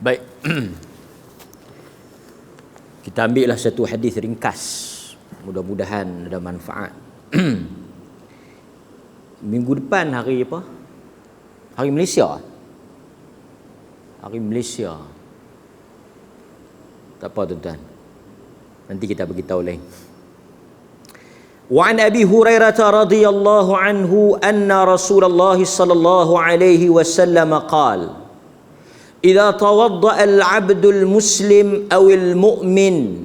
Baik. Kita ambillah satu hadis ringkas. Mudah-mudahan ada manfaat. Minggu depan hari apa? Hari Malaysia. Hari Malaysia. Tak apa tuan-tuan. Nanti kita beritahu lain. Wa an Abi Hurairah radhiyallahu anhu anna Rasulullah sallallahu alaihi wasallam qala: "Idza tawadda'a al-'abdu al-muslim aw al-mu'min",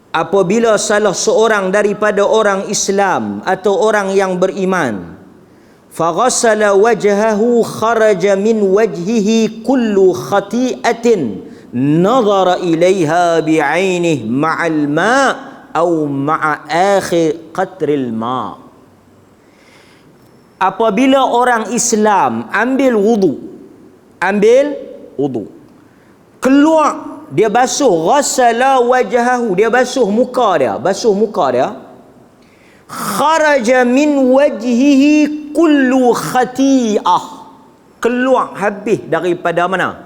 apabila salah seorang daripada orang Islam atau orang yang beriman, faghassala wajhahu kharaja min wajhihi kullu khati'atin nazara ilaiha bi'ainihi ma'al ma' atau ma'a akhir qatril ma'. Apabila orang Islam ambil wudu, keluar, dia basuh, ghassala wajhahu, dia basuh muka dia, kharaja min wajhihi kullu khati'ah, keluar habis daripada mana?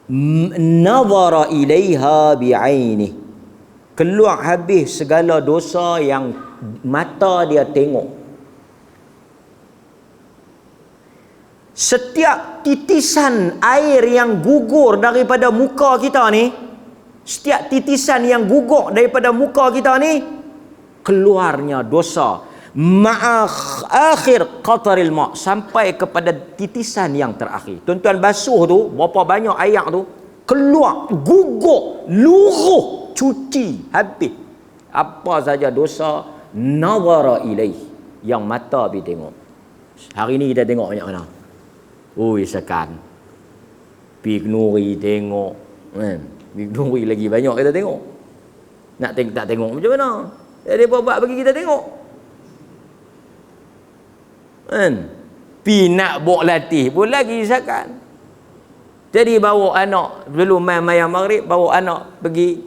Nazara ilaiha bi'ainihi, keluar habis segala dosa yang mata dia tengok. Setiap titisan air yang gugur daripada muka kita ni, setiap titisan yang gugur daripada muka kita ni, keluarnya dosa. Akhir qataril ma', sampai kepada titisan yang terakhir. Tuan-tuan basuh tu, berapa banyak air tu, keluar, gugur, luruh, cuci, habis. Apa saja dosa, nazara ilaih, yang mata pergi tengok. Hari ni kita tengok banyak mana? Oi, sekan Pig Nuri tengok kan. Pig Nuri lagi banyak kita tengok. Nak tengok tak tengok macam mana? Dia buat bagi kita tengok kan. Pi nak buat latih pun lagi sekan. Jadi bawa anak dulu main maghrib, bawa anak pergi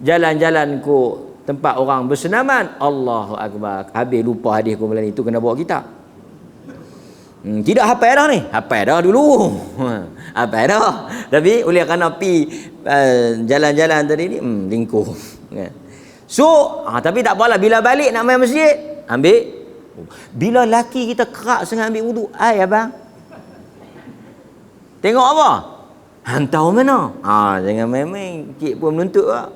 jalan-jalan ke tempat orang bersenaman. Allahu Akbar. Habis lupa hadis kumpulan itu kena bawa kita. Tidak hafal dah ni. Hafal dah dulu. Hafal dah. Tapi oleh kerana pi jalan-jalan tadi ni lingkuh. So, tapi tak apalah, bila balik nak main masjid, ambil. Bila laki kita kerak sangat ambil wudu, ai abang. Tengok apa? Hantar mana? Jangan main-main. Cik pun menuntut lah.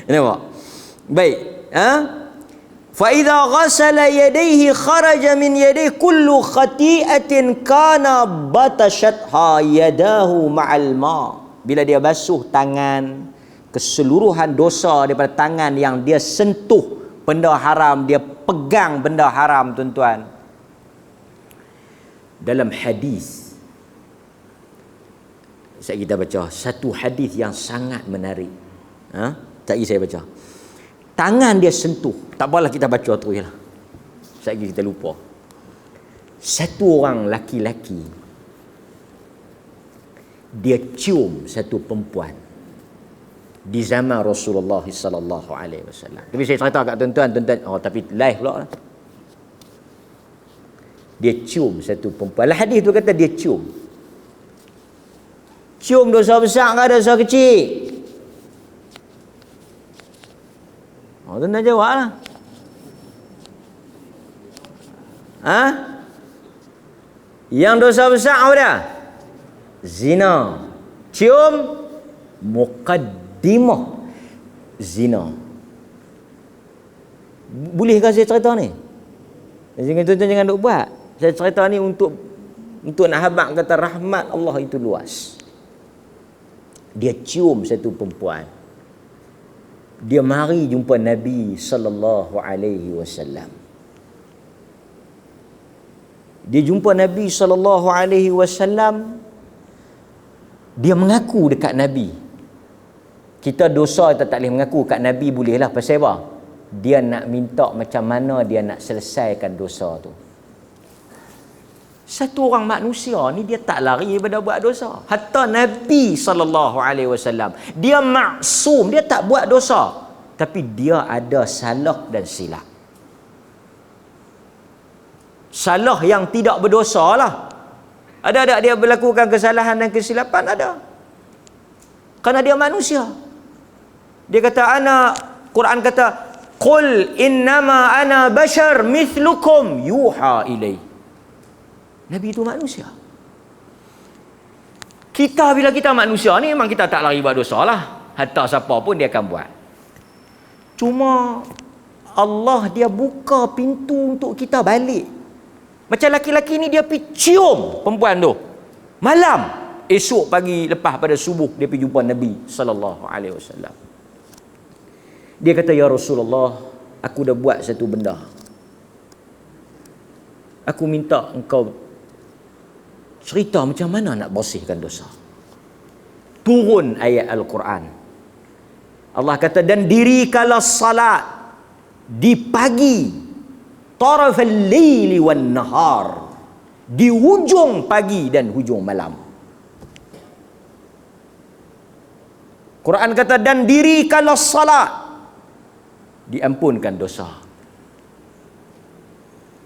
Nampak? Baik. Fa idza ghassala yadayhi kharaja min yadayhi kullu khati'atin kana batashatha yadahu ma'al ma'. Bila dia basuh tangan, keseluruhan dosa daripada tangan yang dia sentuh benda haram, dia pegang benda haram, tuan-tuan. Dalam hadis, kita baca satu hadis yang sangat menarik. Tak saya baca. Tangan dia sentuh. Tak apalah, kita baca terus lah. Sekejap kita lupa. Satu orang laki-laki, dia cium satu perempuan di zaman Rasulullah sallallahu alaihi wasallam. Tapi saya cerita kat tuan-tuan, tapi live pula. Dia cium satu perempuan. Hadis tu kata dia cium. Cium dosa besar ke dosa kecil? Tuan-tuan jawablah. Yang dosa besar apa dia? Zina. Cium muqaddimah zina. Bolehkah saya cerita ni? Tuan-tuan jangan duk buat. Saya cerita ni untuk nak habaq kata rahmat Allah itu luas. Dia cium satu perempuan. Dia mari jumpa Nabi sallallahu alaihi wasallam. Dia jumpa Nabi sallallahu alaihi wasallam. Dia mengaku dekat Nabi. Kita dosa kita tak boleh mengaku kat Nabi, bolehlah. Pasal apa? Dia nak minta macam mana dia nak selesaikan dosa tu. Satu orang manusia ni dia tak lari daripada buat dosa. Hatta Nabi sallallahu alaihi wasallam, dia maksum, dia tak buat dosa, tapi dia ada salah dan silap. Salah yang tidak berdosa lah. Ada tak dia melakukan kesalahan dan kesilapan? Ada. Kerana dia manusia. Dia kata Quran kata, "Qul innama ana bashar mithlukum yuha ilai." Nabi itu manusia. Kita bila kita manusia ni memang kita tak lari buat dosa lah. Hatta siapa pun dia akan buat. Cuma Allah dia buka pintu untuk kita balik. Macam laki-laki ni dia pergi cium perempuan tu malam, esok pagi lepas pada subuh dia pergi jumpa Nabi sallallahu alaihi wasallam. Dia kata, "Ya Rasulullah, aku dah buat satu benda. Aku minta engkau cerita macam mana nak bersihkan dosa." Turun ayat Al-Quran. Allah kata, "Dan dirikanlah salat di pagi, tarafal laili wan nahar." Di hujung pagi dan hujung malam. Quran kata, "Dan dirikanlah salat." Diampunkan dosa.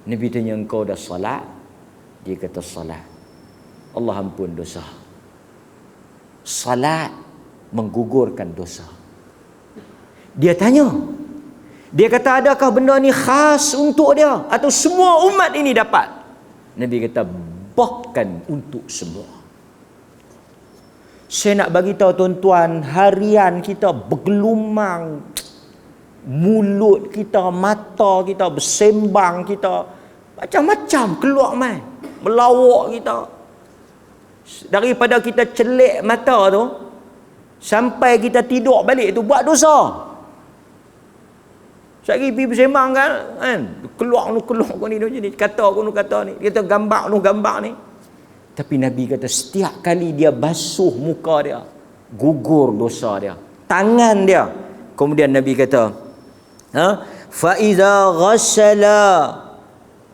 Nabi tanya, "Engkau dah salat?" Dia kata, "Salat." Allah ampun dosa. Salat menggugurkan dosa. Dia tanya, dia kata, "Adakah benda ni khas untuk dia atau semua umat ini dapat?" Nabi kata, "Bahkan untuk semua." Saya nak bagi tahu tuan-tuan, harian kita bergelumang, mulut kita, mata kita bersembang, kita macam-macam keluar mai, melawak kita. Daripada kita celik mata tu sampai kita tidur balik tu buat dosa. Sekali pergi bersembang kan, keluar ni macam ni, kata ni, kita gambar ni. Tapi Nabi kata setiap kali dia basuh muka dia, gugur dosa dia, tangan dia. Kemudian Nabi kata, fa iza ghassala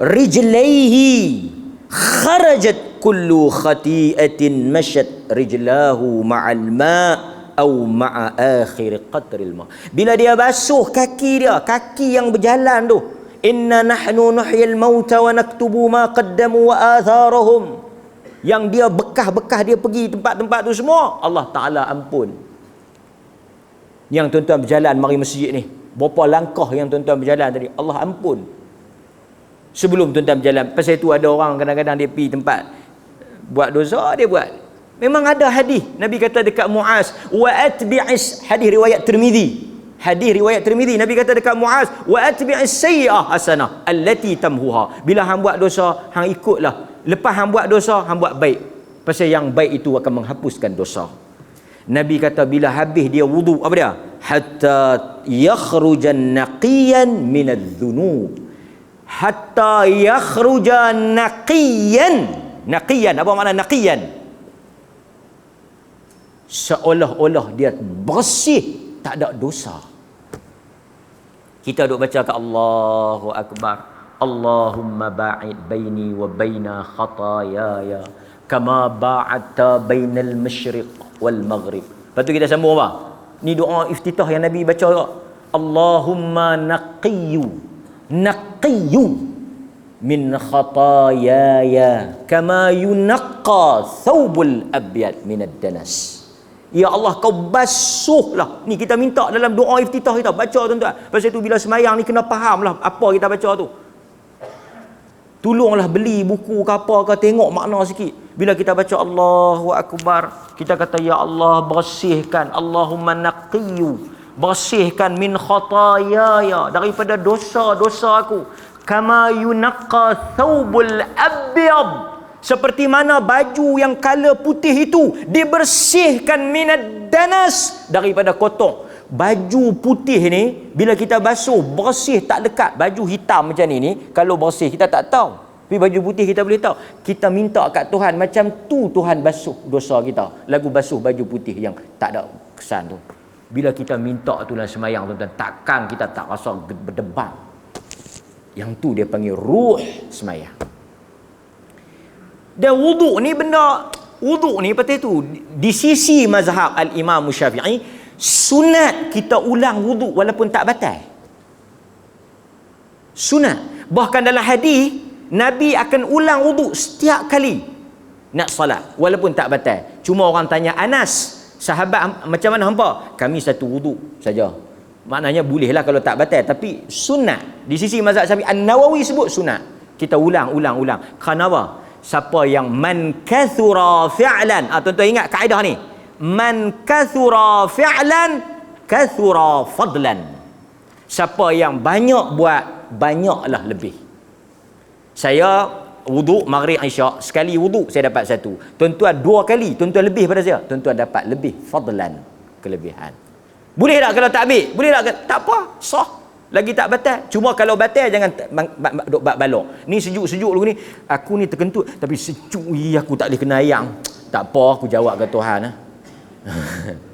rijlaihi kharajat kullu khati'atin mashat rijlahu ma'al ma' au ma'a akhir qatril ma. Bila dia basuh kaki dia, kaki yang berjalan tu, inna nahnu nuhyil mauta wa naktubu ma qaddamu wa atharahum, yang dia bekah-bekah dia pergi tempat-tempat tu semua, Allah Ta'ala ampun. Yang tuan-tuan berjalan mari masjid ni, berapa langkah yang tuan-tuan berjalan tadi, Allah ampun. Sebelum tuan-tuan berjalan, pasal itu ada orang kadang-kadang dia pergi tempat buat dosa, dia buat. Memang ada hadis Nabi kata dekat Muaz, wa atbi'is, hadis riwayat Tirmizi. Hadis riwayat Tirmizi, Nabi kata dekat Muaz, wa atbi'is sayyi'ah hasanah allati tamhuha. Bila hang buat dosa, hang ikutlah. Lepas hang buat dosa, hang buat baik. Pasal yang baik itu akan menghapuskan dosa. Nabi kata bila habis dia wudu, apa dia? Hatta yakhrujan naqiyan minadh-dhunub. Hatta yakhrujan naqiyan. Naqiyan, apa makna naqiyan? Seolah-olah dia bersih, tak ada dosa. Kita duk baca ke Allahu Akbar, Allahumma ba'id baini wa baina khataayaya kama ba'adta bainal masyriq wal maghrib. Lepas tu kita sambung apa? Ni doa iftitah yang Nabi baca juga. Allahumma naqiyyu min khataayaya kama yunaqqa thawbul abyad minad danas. Ya Allah, kau basuhlah. Ni kita minta dalam doa iftitah kita. Baca tuan-tuan. Pasal tu bila semayang ni kena fahamlah apa kita baca tu. Tolonglah beli buku ke apa ke, tengok makna sikit. Bila kita baca Allahu Akbar, kita kata ya Allah bersihkan, Allahumma naqiyyu, bersihkan min khataayaya, daripada dosa-dosa aku, kama yunaqqa thawbul abyad, seperti mana baju yang kala putih itu dibersihkan minad danas, daripada kotor. Baju putih ni bila kita basuh bersih tak lekat. Baju hitam macam ni kalau bersih kita tak tahu, tapi baju putih kita boleh tahu. Kita minta kat Tuhan macam tu, Tuhan basuh dosa kita. Lagu basuh baju putih yang tak ada kesan tu. Bila kita minta tu dalam semayang tuan-tuan, takkan kita tak rasa berdebar. Yang tu dia panggil ruh semayang. Dan wuduk ni benda, wuduk ni patut tu di sisi mazhab al-Imam Syafi'i, sunat kita ulang wuduk walaupun tak batal. Sunat. Bahkan dalam hadis Nabi akan ulang wuduk setiap kali nak salat walaupun tak batal. Cuma orang tanya Anas, sahabat macam mana hampa? Kami satu wuduk saja. Maknanya bolehlah kalau tak batal, tapi sunat. Di sisi mazhab Syafi'i, An-Nawawi sebut sunat. Kita ulang. Kerana apa? Siapa yang man kathura fi'lan, tuan-tuan ingat kaedah ni, man kathura fi'lan kathura fadlan. Siapa yang banyak buat, banyaklah lebih. Saya wuduk maghrib isyak, sekali wuduk saya dapat satu. Tuan-tuan 2 kali, tuan-tuan lebih pada saya, tuan-tuan dapat lebih, fadlan, kelebihan. Boleh tak kalau tak ambil? Boleh tak? Tak apa, sah. Lagi tak batal. Cuma kalau batal jangan duk balok. Ni sejuk-sejuk dulu ni. Aku ni terkentut tapi sejuk aku tak boleh kena ayam. Tak apa, aku jawab ke Tuhan.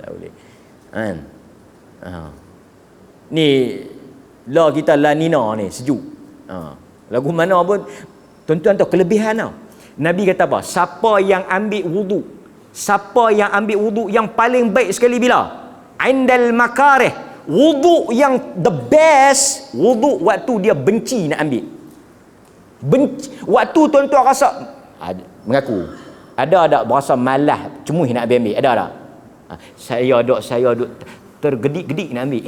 Tak boleh. Kan? Ni lah kita La Nina ni, sejuk. Lagu mana pun tuan-tuan tahu kelebihan tau. Nabi kata apa? Siapa yang ambil wuduk, siapa yang ambil wuduk yang paling baik sekali bila? Indal makarih. Wuduk yang the best, wuduk waktu dia benci nak ambil. Benci. Waktu tuan-tuan rasa mengaku ada tak berasa malas, cemuh nak ambil? Ada tak? Saya duk tergedik-gedik nak ambil.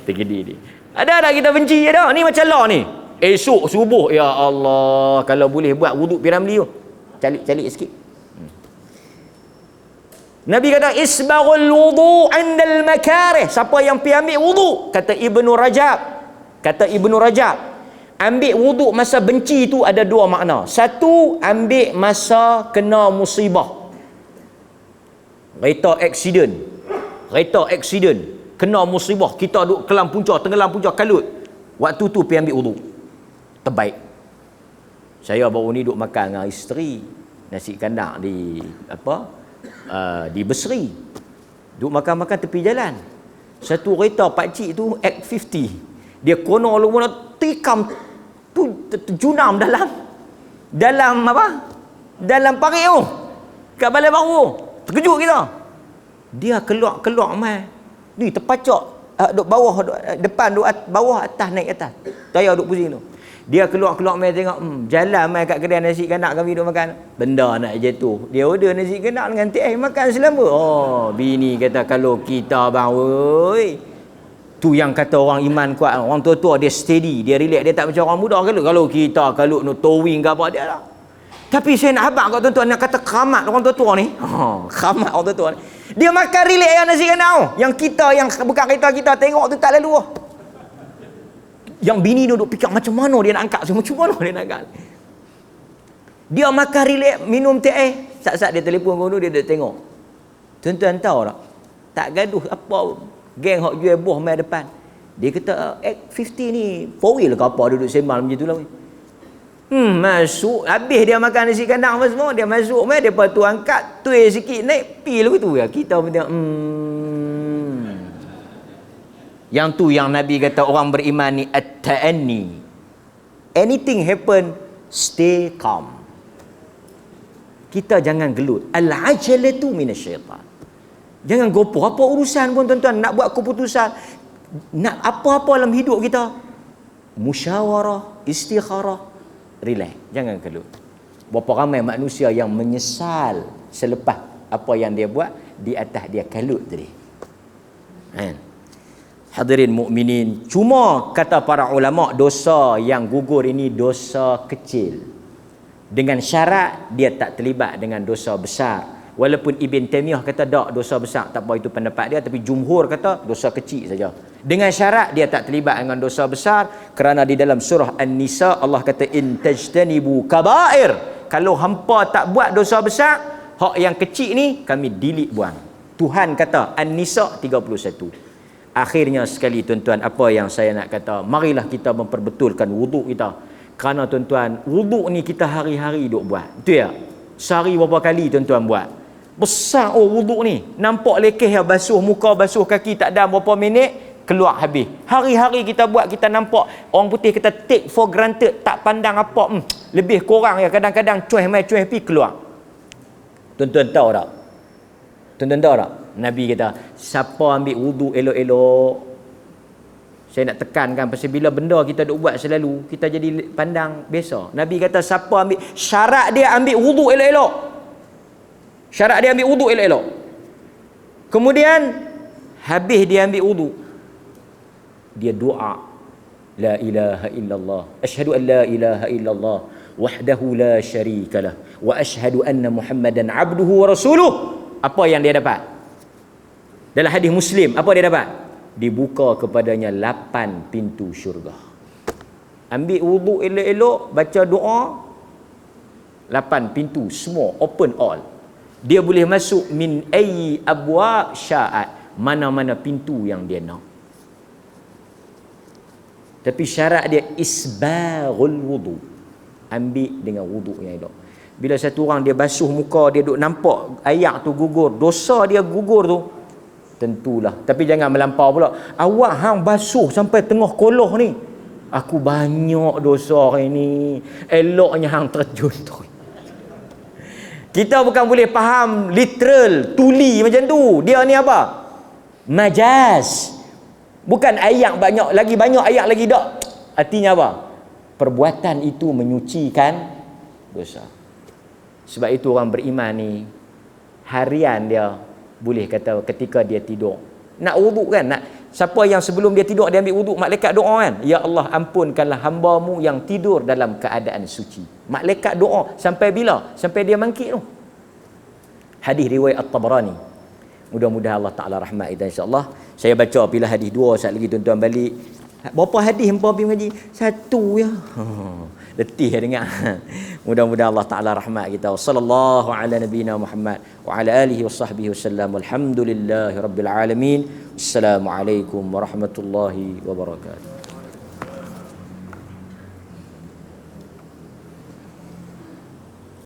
Tergedik ni. Ada tak kita benci? Ada. Ni macam lah ni. Esok subuh, ya Allah, kalau boleh buat wuduk Piramli tu. Calik sikit. Nabi kata isbaghul wudu' 'indal makarih. Siapa yang pi ambil wuduk, kata Ibnu Rajab, ambil wuduk masa benci tu ada 2 makna. Satu, ambil masa kena musibah. Kereta accident, kena musibah, kita duduk tenggelam punca kalut. Waktu tu pi ambil wuduk. Terbaik. Saya baru ni duk makan dengan isteri nasi kandar di di Besri. Duk makan-makan tepi jalan. Satu kereta pakcik tu Act 50. Dia kono lu mana tikam tu junam dalam apa? Dalam parit tu. Kat balai baru. Terkejut kita. Dia keluar mai. Ni terpacak duk bawah, depan duk bawah, atas naik atas. Saya duk pusing tu. Dia keluar mai tengok, jalan mai kat kedai nasi kandar kami duk makan. Benda nak jatuh. Dia order nasi kandar dengan teh makan selamba. Oh, bini kata kalau kita bang, oi. Tu yang kata orang iman kuat. Orang tua-tua dia steady, dia relax, dia tak macam orang muda kalau kita nak towing ke apa dia lah. Tapi saya nak habaq kat tuan-tuan nak kata keramat orang tua-tua ni. Keramat orang tua-tua ni. Dia makan relax yang nasi kandar. Yang kita yang bukan kereta kita tengok tu tak lalu. Yang bini duduk fikir macam mana dia nak angkat, dia makan relax, minum teh, sat-sat dia telefon kono, dia tengok. Tuan-tuan tahu tak gaduh apa geng hok jual buah mai depan. Dia kata Act 50 ni foil ke apa, duduk sembang macam tu lah. Masuk habis dia makan nasi kandar apa semua, dia masuk mai, depa tu angkat tuai sikit naik pi lagu tu ya. Kita pun tengok yang tu yang Nabi kata orang beriman ni at-ta'anni. Anything happen, stay calm. Kita jangan gelut. Al-ajalatu minasyaitan. Jangan gopoh. Apa urusan pun tuan-tuan, nak buat keputusan, nak apa-apa dalam hidup kita, musyawarah, istikharah, relax. Jangan gelut. Berapa ramai manusia yang menyesal selepas apa yang dia buat di atas dia kalut tadi. Hadirin mukminin, cuma kata para ulama dosa yang gugur ini dosa kecil. Dengan syarat dia tak terlibat dengan dosa besar. Walaupun Ibn Taymiyah kata tak, dosa besar, tak apa itu pendapat dia, tapi jumhur kata dosa kecil saja. Dengan syarat dia tak terlibat dengan dosa besar, kerana di dalam surah An-Nisa Allah kata in tajtanibu kaba'ir. Kalau hampa tak buat dosa besar, hak yang kecil ni kami delete buang. Tuhan kata An-Nisa 31. Akhirnya sekali tuan-tuan, apa yang saya nak kata, marilah kita memperbetulkan wuduk kita. Kerana tuan-tuan, wuduk ni kita hari-hari duk buat. Betul ya? Sehari berapa kali tuan-tuan buat? Besar wuduk ni. Nampak lekeh ya, basuh muka, basuh kaki, tak ada berapa minit, keluar habis. Hari-hari kita buat, kita nampak. Orang putih kita take for granted, tak pandang apa. Lebih kurang ya, kadang-kadang cuih mai cuih pi keluar. Tuan-tuan tahu tak? Tuan-tuan tahu tak? Nabi kata, siapa ambil wuduk elok-elok, Saya nak tekankan pasal bila benda kita duk buat selalu, kita jadi pandang biasa. Nabi kata siapa ambil syarat dia ambil wuduk elok-elok. Syarat dia ambil wuduk elok-elok. Kemudian habis dia ambil wuduk, dia doa, la ilaha illallah, asyhadu an la ilaha illallah wahdahu la syarikalah wa asyhadu anna Muhammadan abduhu wa rasuluh. Apa yang dia dapat? Dalam hadis Muslim, apa dia dapat? Dibuka kepadanya 8 pintu syurga. Ambil wuduk elok-elok, baca doa, 8 pintu semua open all. Dia boleh masuk min ayyi abwab sya'at, mana-mana pintu yang dia nak. Tapi syarat dia isbaghul wudu. Ambil dengan wuduk yang elok. Bila satu orang dia basuh muka, dia duk nampak ayak tu gugur, dosa dia gugur tu, tentulah. Tapi jangan melampau pula. Awak hang basuh sampai tengah koloh ni, aku banyak dosa hari ni, eloknya hang terjun tu. Kita bukan boleh faham literal, tuli macam tu. Dia ni apa? Majaz. Bukan ayat banyak ayat lagi tak. Artinya apa? Perbuatan itu menyucikan dosa. Sebab itu orang beriman ni, harian dia boleh kata ketika dia tidur, nak wuduk kan, siapa yang sebelum dia tidur dia ambil wuduk, malaikat doa kan, ya Allah ampunkanlah hamba-Mu yang tidur dalam keadaan suci. Malaikat doa sampai bila? Sampai dia bangkit tu. Hadis riwayat At-Tabarani. Mudah-mudahan Allah Ta'ala rahmat kita insya-Allah. Saya baca bila hadis 2 saat lagi tuan-tuan balik. Berapa hadis hangpa pergi mengaji? 1 ya. Letih dengar. Mudah-mudahan Allah Ta'ala rahmat kita. Wassallallahu ala nabiyina Muhammad wa ala alihi wasahbihi wasallam. Walhamdulillahi rabbil alamin. Assalamualaikum warahmatullahi wabarakatuh.